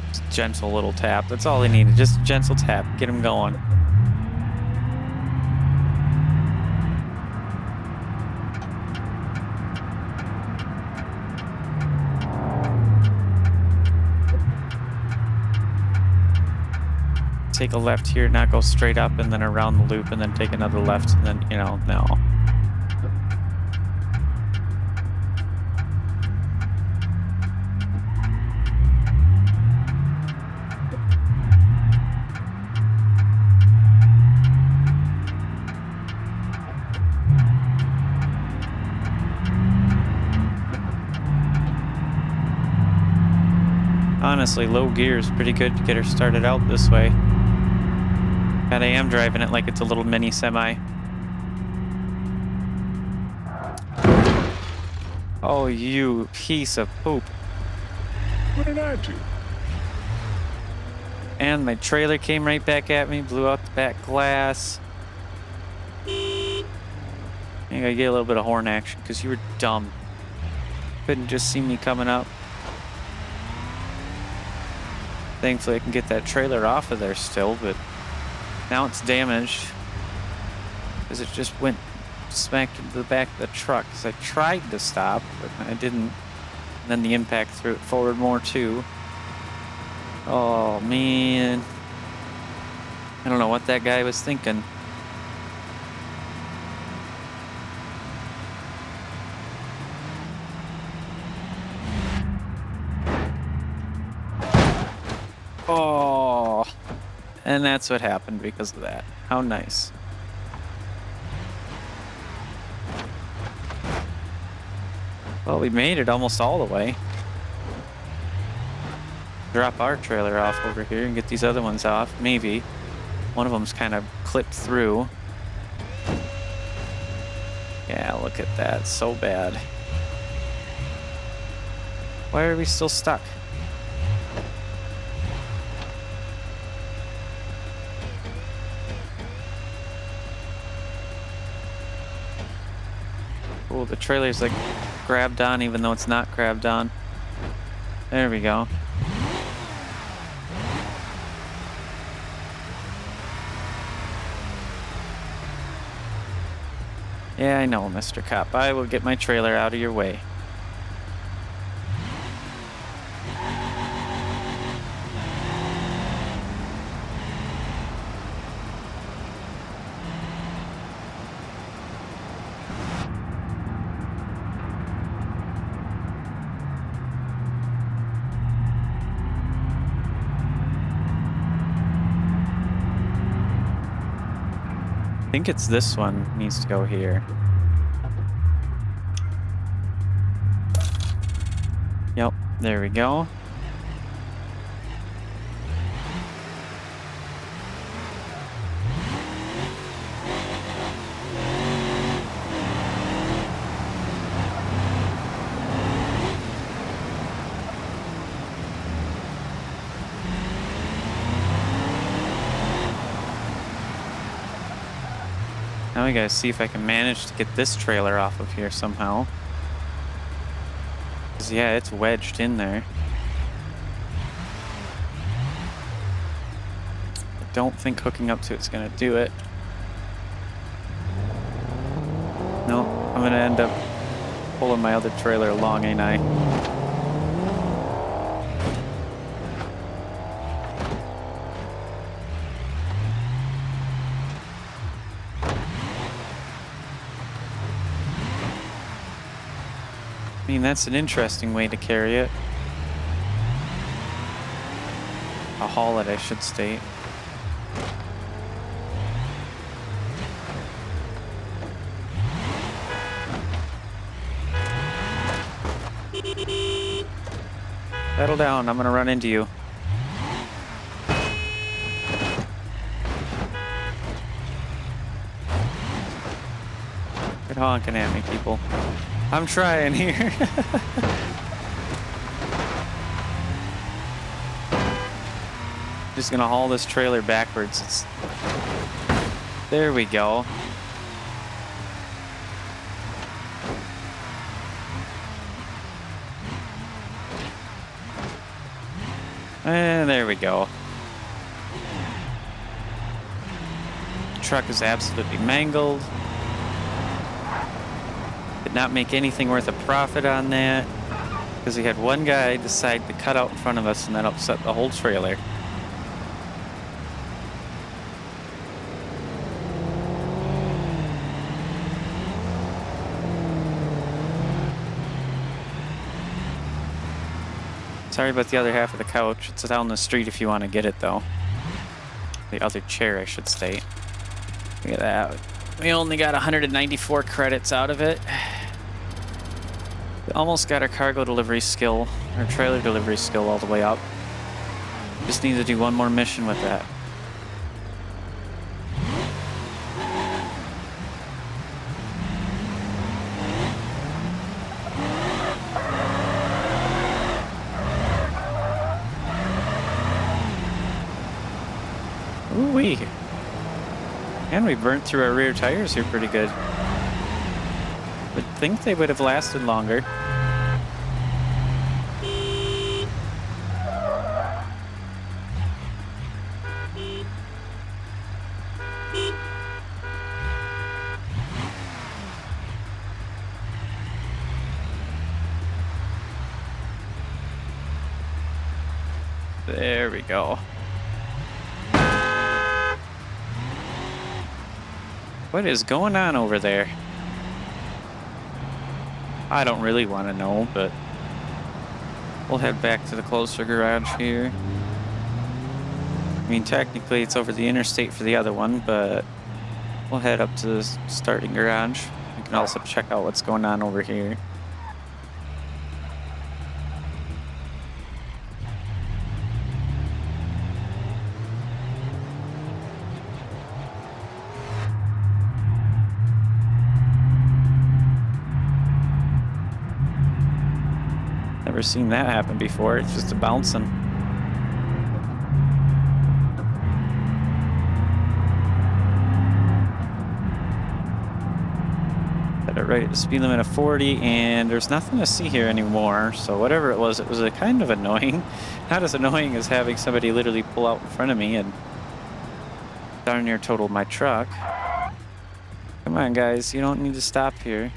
Just gentle little tap. That's all they needed. Just a gentle tap. Get them going. Take a left here, not go straight up and then around the loop and then take another left and then, you know, no. Honestly, low gear is pretty good to get her started out this way. And I am driving it like it's a little mini semi. Oh, you piece of poop. What did I do? And my trailer came right back at me, blew out the back glass. I think I get a little bit of horn action because you were dumb. Couldn't just see me coming up. Thankfully I can get that trailer off of there still, but now it's damaged because it just went smacked into the back of the truck. Because I tried to stop, but I didn't. And then the impact threw it forward more too. Oh man, I don't know what that guy was thinking. Oh. And that's what happened because of that. How nice. Well, we made it almost all the way. Drop our trailer off over here and get these other ones off. Maybe. One of them's kind of clipped through. Yeah, look at that. So bad. Why are we still stuck? Oh, the trailer's like grabbed on even though it's not grabbed on. There we go. Yeah, I know, Mr. Cop. I will get my trailer out of your way. I think it's this one needs to go here. Yep, there we go. Now we gotta see if I can manage to get this trailer off of here somehow. 'Cause yeah, it's wedged in there. I don't think hooking up to it's gonna do it. No, I'm gonna end up pulling my other trailer along, ain't I? I mean, that's an interesting way to carry it. Haul it, I should state. Settle down, I'm gonna run into you. Quit honking at me, people. I'm trying here. Just gonna haul this trailer backwards. There we go. And there we go. The truck is absolutely mangled. Did not make anything worth a profit on that because we had one guy decide to cut out in front of us and that upset the whole trailer. Sorry about the other half of the couch. It's down the street if you want to get it though. The other chair, I should state. Look at that. We only got 194 credits out of it. We almost got our cargo delivery skill, our trailer delivery skill all the way up. Just need to do one more mission with that. Ooh-wee. And we burnt through our rear tires here pretty good. Would think they would have lasted longer. There we go. What is going on over there? I don't really want to know, but we'll head back to the closer garage here. I mean, technically it's over the interstate for the other one, but we'll head up to the starting garage. We can also check out what's going on over here. Never seen that happen before. It's just a bouncing. Set it right at the speed limit of 40, and there's nothing to see here anymore. So whatever it was a kind of annoying. Not as annoying as having somebody literally pull out in front of me and darn near total my truck. Come on, guys, you don't need to stop here.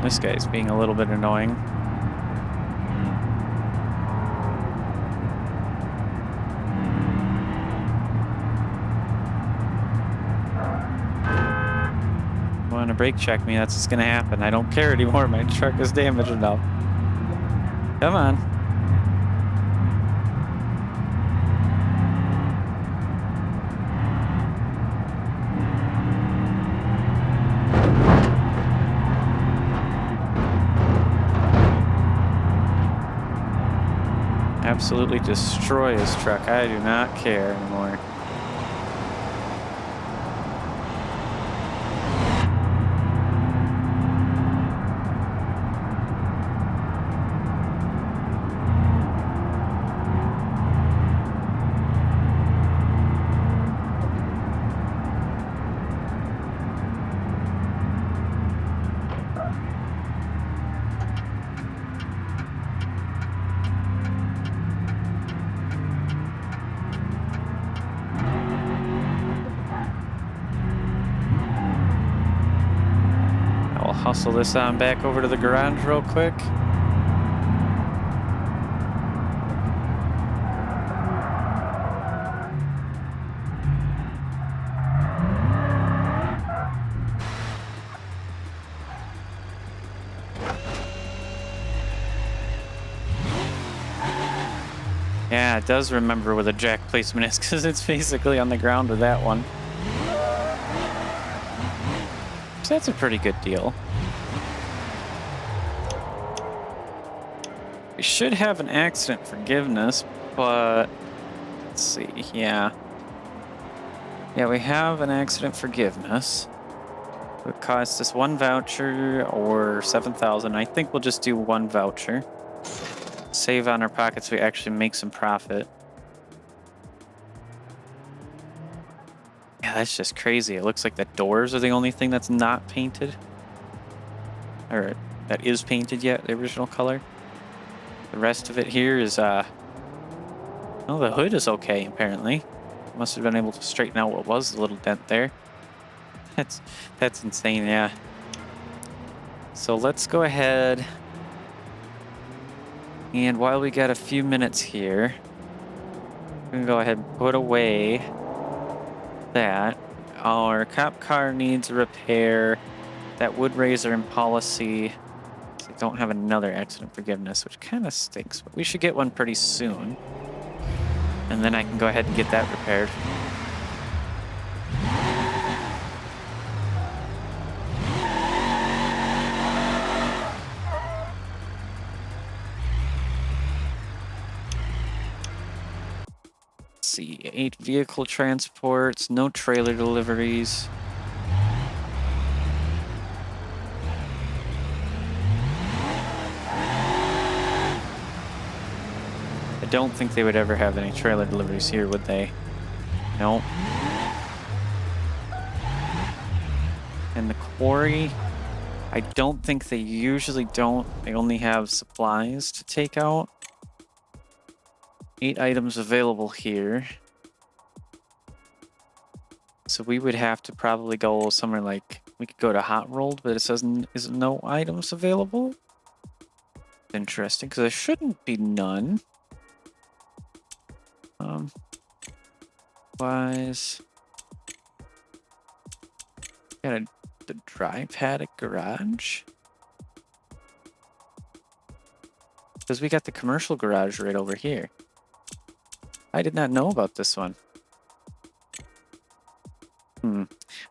This guy's being a little bit annoying. Want to brake check me? That's what's gonna happen. I don't care anymore. My truck is damaged enough. Come on. Absolutely destroy his truck. I do not care anymore. hustle this on back over to the garage real quick. Yeah, it does remember where the jack placement is because it's basically on the ground with that one. So that's a pretty good deal. We should have an accident forgiveness, but let's see, yeah. Yeah, we have an accident forgiveness. It would cost us 1 voucher or 7,000. I think we'll just do 1 voucher. Save on our pockets, we actually make some profit. Yeah, that's just crazy. It looks like the doors are the only thing that's not painted. Or that is painted yet, the original color. The rest of it here is, oh, the hood is okay, apparently. Must have been able to straighten out what was the little dent there. That's insane, yeah. So let's go ahead. And while we got a few minutes here, we're gonna go ahead and put away that. Our cop car needs a repair. That wood razor in policy. I don't have another accident forgiveness, which kind of stinks, but we should get one pretty soon. And then I can go ahead and get that repaired. Let's see, 8 vehicle transports, no trailer deliveries. I don't think they would ever have any trailer deliveries here, would they? No. And the quarry, I don't think they usually don't. They only have supplies to take out. 8 items available here. So we would have to probably go somewhere like, we could go to Hot Rolled, but it says is no items available. Interesting, because there shouldn't be none. Wise. Got the dry paddock garage. Because we got the commercial garage right over here. I did not know about this one. We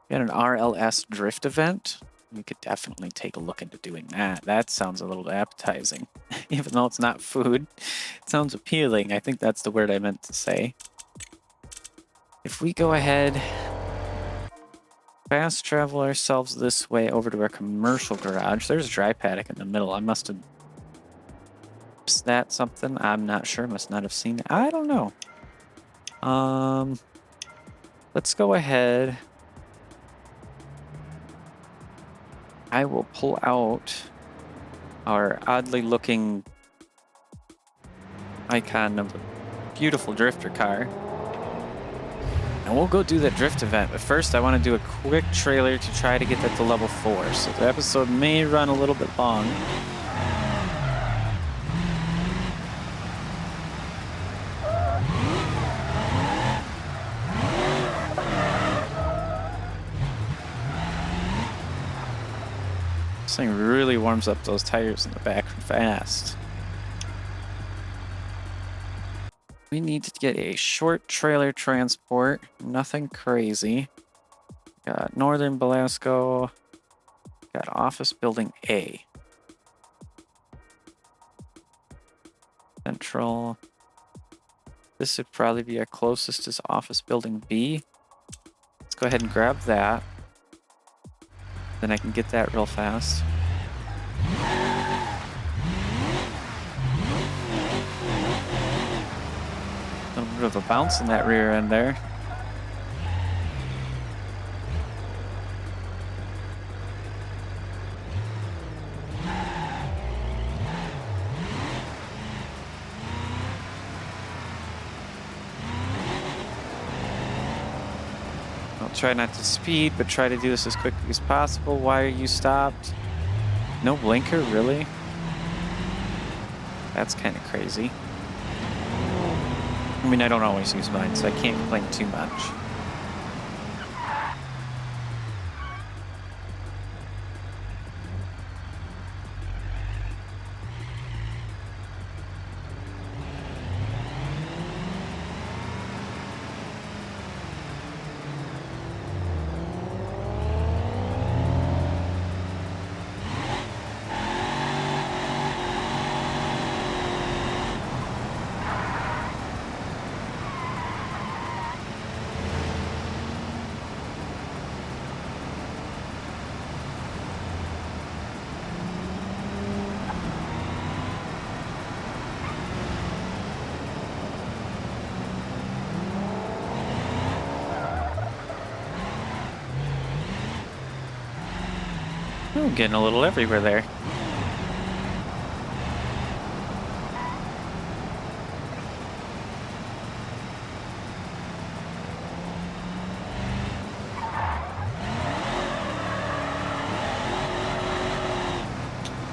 got an RLS drift event. We could definitely take a look into doing that. That sounds a little appetizing. Even though it's not food, it sounds appealing. I think that's the word I meant to say. If we go ahead, fast travel ourselves this way over to our commercial garage. There's a dry paddock in the middle. I must have... Is that something? I'm not sure. Must not have seen it. I don't know. Let's go ahead. I will pull out our oddly looking icon of a beautiful drifter car. And we'll go do that drift event. But first, I want to do a quick trailer to try to get that to level 4. So the episode may run a little bit long. This thing really warms up those tires in the back fast. We need to get a short trailer transport, nothing crazy. Got Northern Belasco, got Office Building A. Central. This would probably be our closest is Office Building B. Let's go ahead and grab that. Then I can get that real fast. A little bit of a bounce in that rear end there. I'll try not to speed, but try to do this as quickly as possible. Why are you stopped? No blinker, really? That's kind of crazy. I mean, I don't always use mine, so I can't complain too much. Oh, getting a little everywhere there.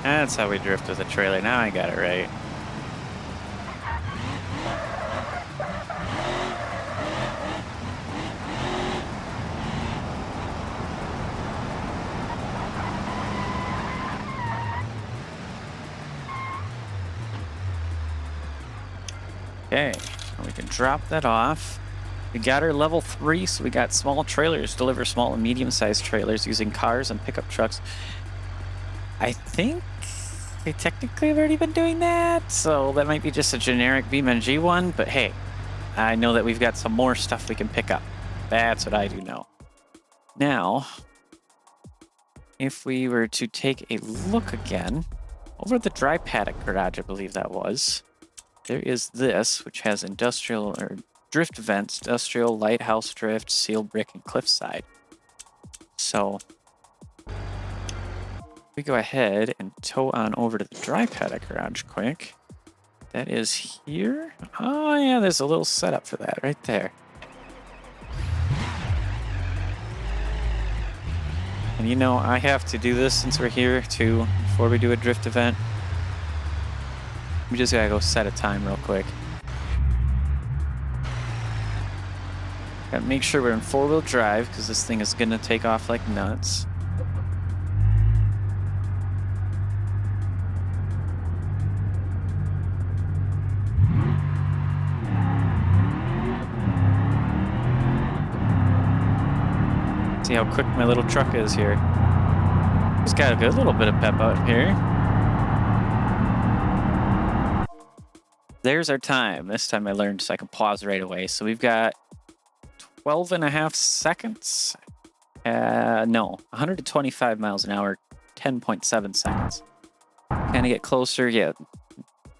That's how we drift with a trailer. Now I got it right. Okay, we can drop that off. We got our level 3, so we got small trailers, deliver small and medium-sized trailers using cars and pickup trucks. I think they technically have already been doing that, so that might be just a generic BeamNG one, but hey, I know that we've got some more stuff we can pick up. That's what I do know. Now, if we were to take a look again, over the dry paddock garage, I believe that was, there is this, which has industrial or drift vents, industrial, lighthouse drift, seal brick, and cliffside. So we go ahead and tow on over to the dry paddock garage quick. That is here. Oh yeah, there's a little setup for that right there. And you know, I have to do this since we're here too, before we do a drift event. We just gotta go set a time real quick. Gotta make sure we're in 4-wheel drive, because this thing is gonna take off like nuts. See how quick my little truck is here. It's got a good little bit of pep out here. There's our time. This time I learned so I can pause right away. So we've got 12.5 seconds. No, 125 miles an hour, 10.7 seconds. Kind of get closer. Yeah.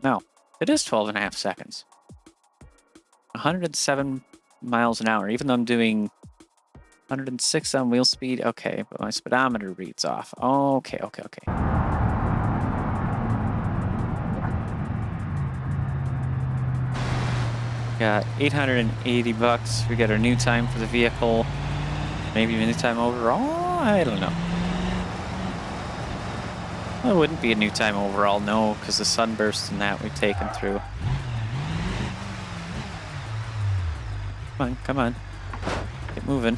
No, it is 12.5 seconds. 107 miles an hour, even though I'm doing 106 on wheel speed. Okay, but my speedometer reads off. Okay. Got $880. We got our new time for the vehicle. Maybe a new time overall? I don't know. Well, it wouldn't be a new time overall, no, because the sunburst and that we've taken through. Come on. Get moving.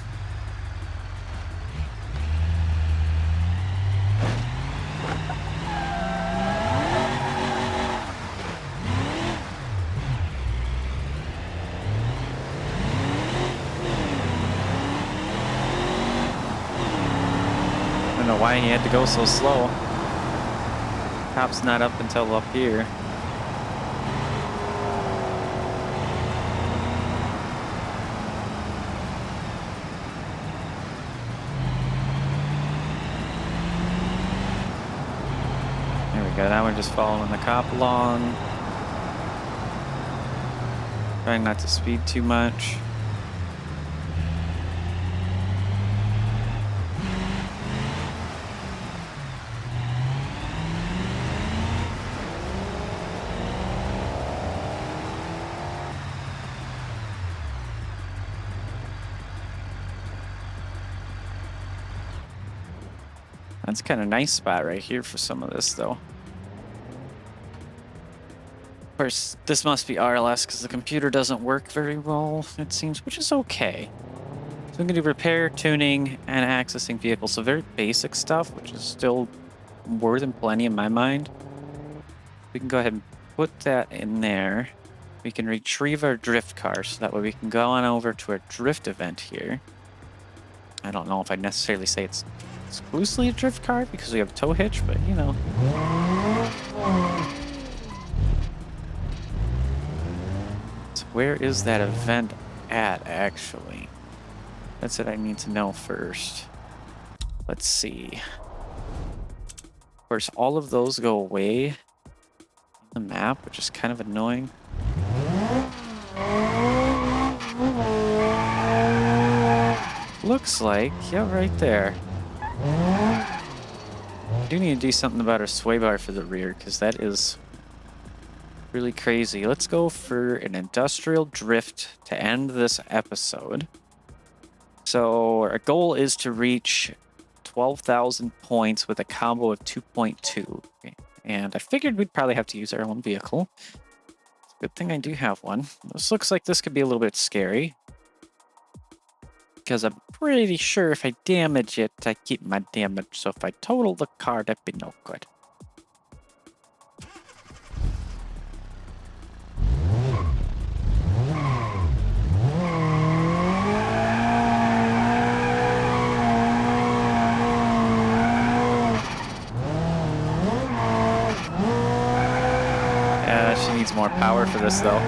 I don't know why he had to go so slow. Top's not up until up here. There we go. Now we're just following the cop along. Trying not to speed too much. That's kind of nice spot right here for some of this, though. Of course, this must be RLS because the computer doesn't work very well, it seems, which is okay. So I'm going to do repair, tuning, and accessing vehicles. So very basic stuff, which is still more than plenty in my mind. We can go ahead and put that in there. We can retrieve our drift car, so that way we can go on over to our drift event here. I don't know if I'd necessarily say it's exclusively a drift car because we have a tow hitch, but you know. So where is that event at, actually? That's what I need to know first. Let's see. Of course, all of those go away in the map, which is kind of annoying. Looks like, yeah, right there. I do need to do something about our sway bar for the rear, because that is really crazy. Let's go for an industrial drift to end this episode. So our goal is to reach 12,000 points with a combo of 2.2. Okay. And I figured we'd probably have to use our own vehicle. Good thing I do have one. This looks like this could be a little bit scary, because I'm pretty sure if I damage it, I keep my damage. So if I total the car, that'd be no good. Yeah, she needs more power for this, though.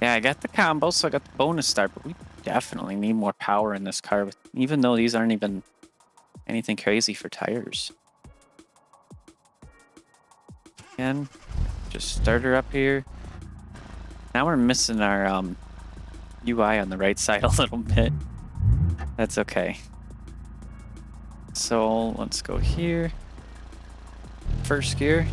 Yeah, I got the combo, so I got the bonus start, but we definitely need more power in this car, even though these aren't even anything crazy for tires. Again, just start her up here. Now we're missing our UI on the right side a little bit. That's okay. So let's go here. First gear.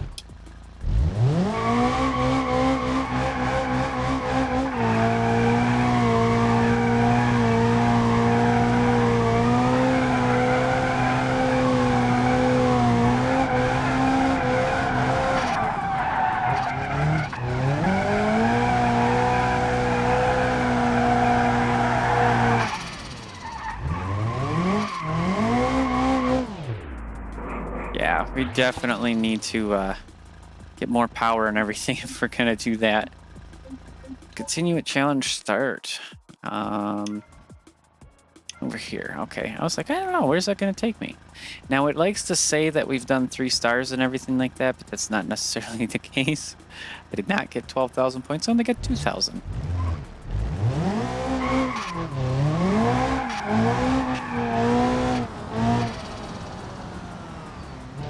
Yeah, we definitely need to get more power and everything if we're gonna do that. Continue at challenge start. Over here. Okay, I was like, I don't know, where's that gonna take me? Now it likes to say that we've done 3 stars and everything like that, but that's not necessarily the case. I did not get 12,000 points, I only got 2,000.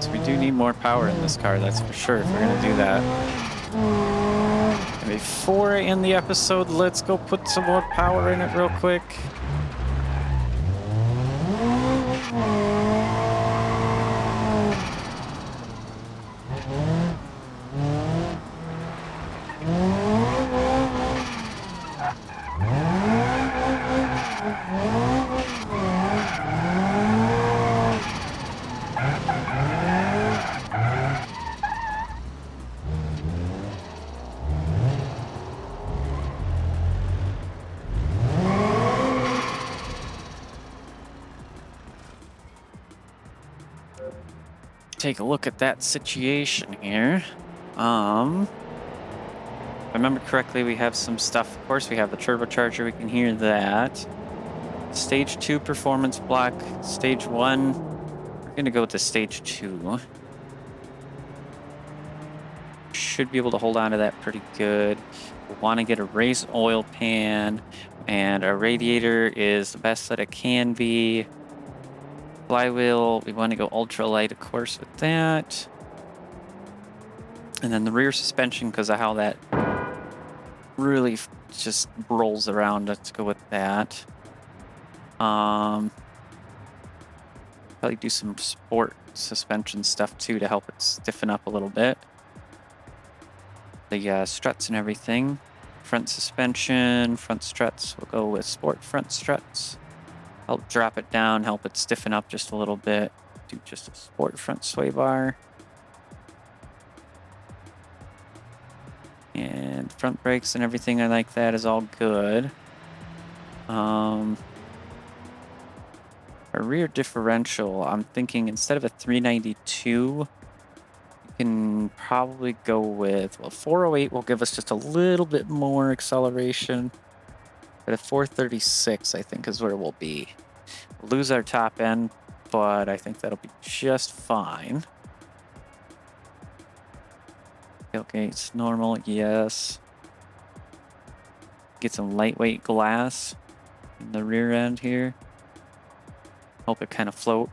So we do need more power in this car, that's for sure, if we're gonna do that. And before I end the episode, let's go put some more power in it real quick. Take a look at that situation here. If I remember correctly, we have some stuff. Of course, we have the turbocharger. We can hear that. Stage 2 performance block. Stage 1. We're going to go with the stage 2. Should be able to hold on to that pretty good. We want to get a race oil pan. And our radiator is the best that it can be. Flywheel, we want to go ultra light, of course, with that. And then the rear suspension, because of how that really just rolls around. Let's go with that. But Probably do some sport suspension stuff too to help it stiffen up a little bit. The struts and everything. Front suspension, front struts. We'll go with sport front struts. Help drop it down, help it stiffen up just a little bit. Do just a sport front sway bar. And front brakes and everything I like that is all good. A rear differential, I'm thinking instead of a 392, you can probably go with, well, 408 will give us just a little bit more acceleration. But a 436, I think, is where we'll be. We'll lose our top end, but I think that'll be just fine. Tailgates, normal, yes. Get some lightweight glass in the rear end here. Hope it kind of float.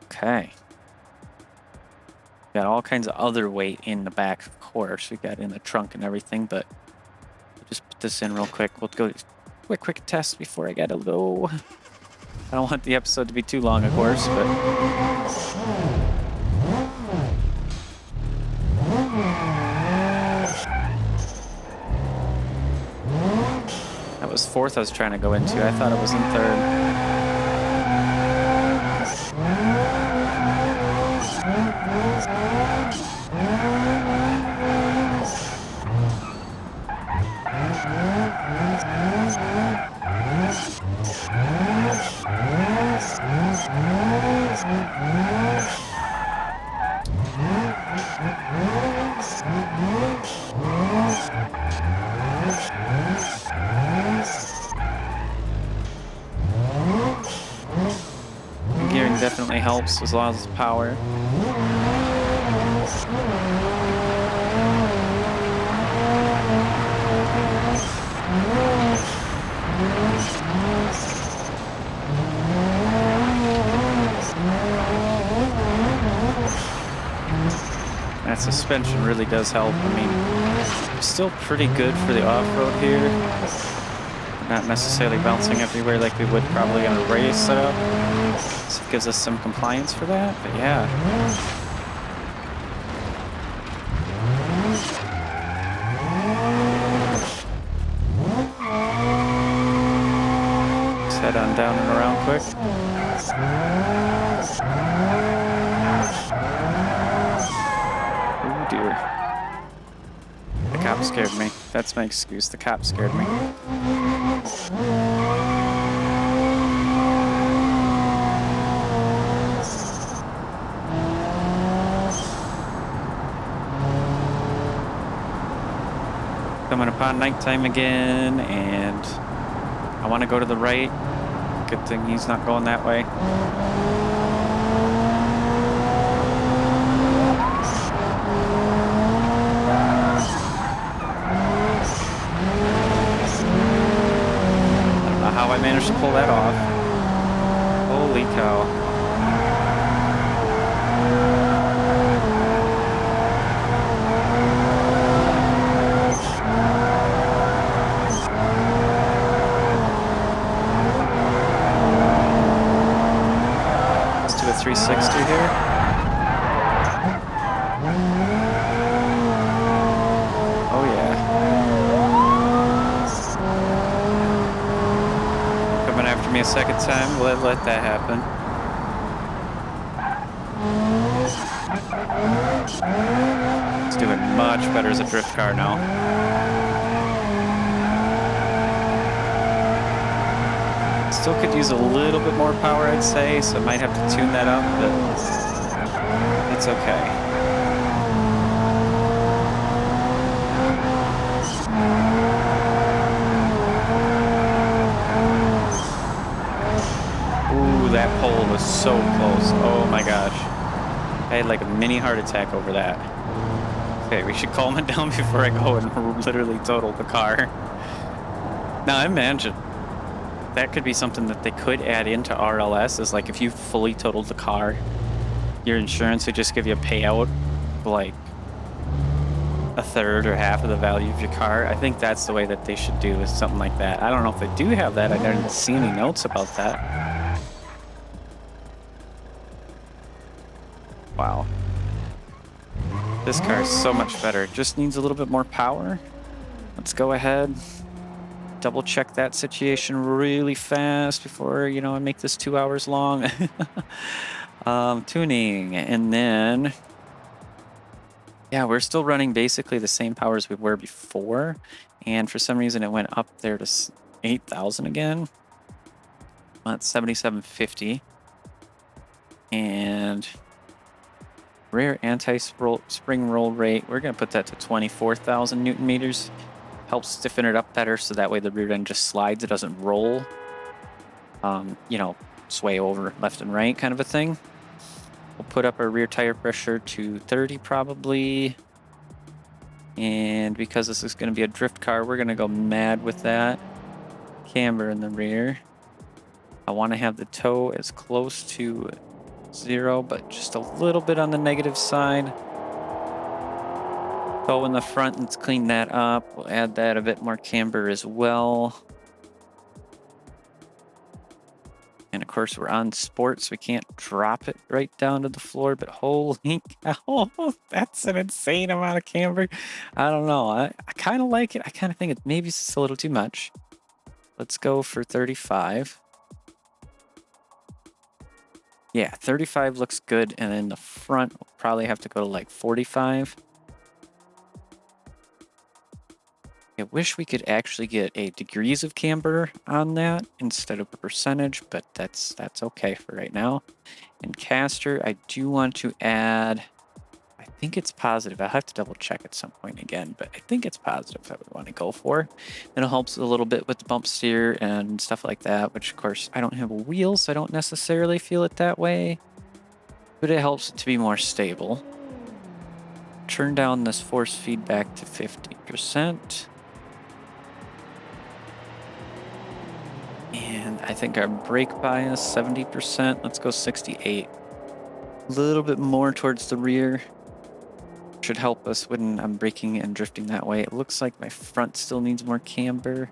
Okay. Got all kinds of other weight in the back, of course. We got in the trunk and everything, but we'll just put this in real quick. We'll go quick test before I gotta go. I don't want the episode to be too long, of course, but that was fourth I was trying to go into. I thought it was in third. Gearing definitely helps as long as it's power. That suspension really does help. I mean, still pretty good for the off-road here. Not necessarily bouncing everywhere like we would probably on a race setup. So it gives us some compliance for that, but yeah. Let's head on down and around quick. Oh dear. The cop scared me. That's my excuse. The cop scared me. Coming upon nighttime again, and I want to go to the right. Good thing he's not going that way. I don't know how I managed to pull that off. Holy cow. Let's do a 360 here. Oh yeah. Coming after me a second time, let that happen. It's doing much better as a drift car now. Still could use a little bit more power, I'd say, so I might have to tune that up, but it's okay. Ooh, that pole was so close. Oh my gosh. I had like a mini heart attack over that. Okay, we should calm it down before I go and literally total the car. Now, imagine. That could be something that they could add into RLS, is like if you fully totaled the car, your insurance would just give you a payout of like a third or half of the value of your car. I think that's the way that they should do, is something like that. I don't know if they do have that. I didn't see any notes about that. Wow. This car is so much better. It just needs a little bit more power. Let's go ahead. Double check that situation really fast before, you know, I make this 2 hours long. Tuning, and then, yeah, we're still running basically the same power as we were before. And for some reason it went up there to 8,000 again. That's 7,750. And rear anti-spring roll rate, we're going to put that to 24,000 Newton meters. Helps stiffen it up better, so that way the rear end just slides. It doesn't roll, you know, sway over left and right kind of a thing. We'll put up our rear tire pressure to 30 probably. And because this is going to be a drift car, we're going to go mad with that. Camber in the rear. I want to have the toe as close to 0, but just a little bit on the negative side. Toe in the front, let's clean that up. We'll add that a bit more camber as well. And of course we're on sport, so we can't drop it right down to the floor, but holy cow, that's an insane amount of camber. I don't know, I kind of like it. I kind of think it maybe it's a little too much. Let's go for 35. Yeah, 35 looks good, and then the front will probably have to go to like 45. I wish we could actually get a degrees of camber on that instead of a percentage, but that's okay for right now. And caster, I do want to add, I think it's positive. I'll have to double check at some point again, but I think it's positive that we want to go for. And it helps a little bit with the bump steer and stuff like that, which of course I don't have a wheel, so I don't necessarily feel it that way, but it helps it to be more stable. Turn down this force feedback to 50%. And I think our brake bias, 70%. Let's go 68. A little bit more towards the rear. Should help us when I'm braking and drifting that way. It looks like my front still needs more camber.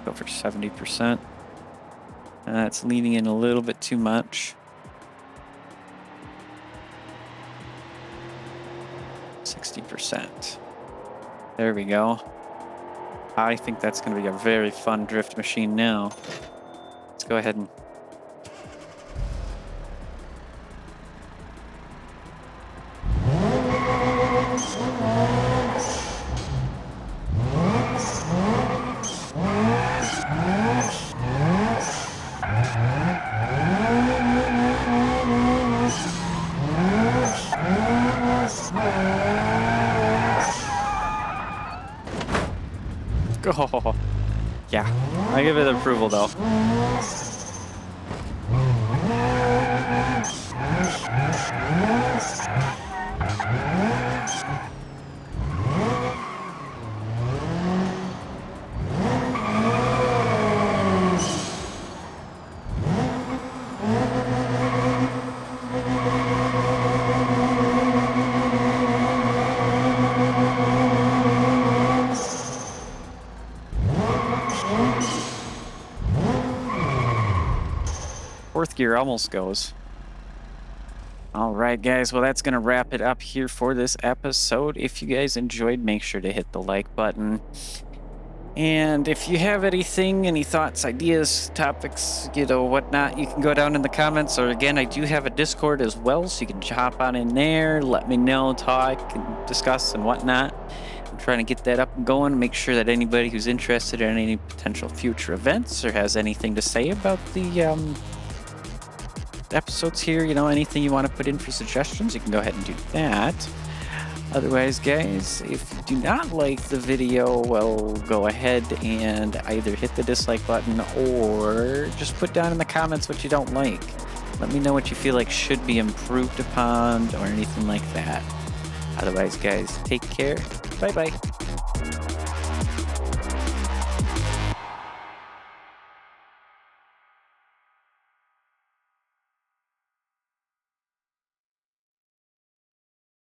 Go for 70%. That's leaning in a little bit too much. 60%. There we go. I think that's going to be a very fun drift machine now. Let's go ahead and... Oh, yeah, I give it approval though. Fourth gear almost goes. All right, guys. Well, that's going to wrap it up here for this episode. If you guys enjoyed, make sure to hit the like button. And if you have anything, any thoughts, ideas, topics, you know, whatnot, you can go down in the comments. Or again, I do have a Discord as well, so you can hop on in there, let me know, talk, and discuss and whatnot. I'm trying to get that up and going, make sure that anybody who's interested in any potential future events or has anything to say about the episodes here, you know, anything you want to put in for suggestions, you can go ahead and do that. Otherwise, guys, if you do not like the video, well, go ahead and either hit the dislike button or just put down in the comments what you don't like. Let me know what you feel like should be improved upon or anything like that. Otherwise, guys, take care. Bye-bye.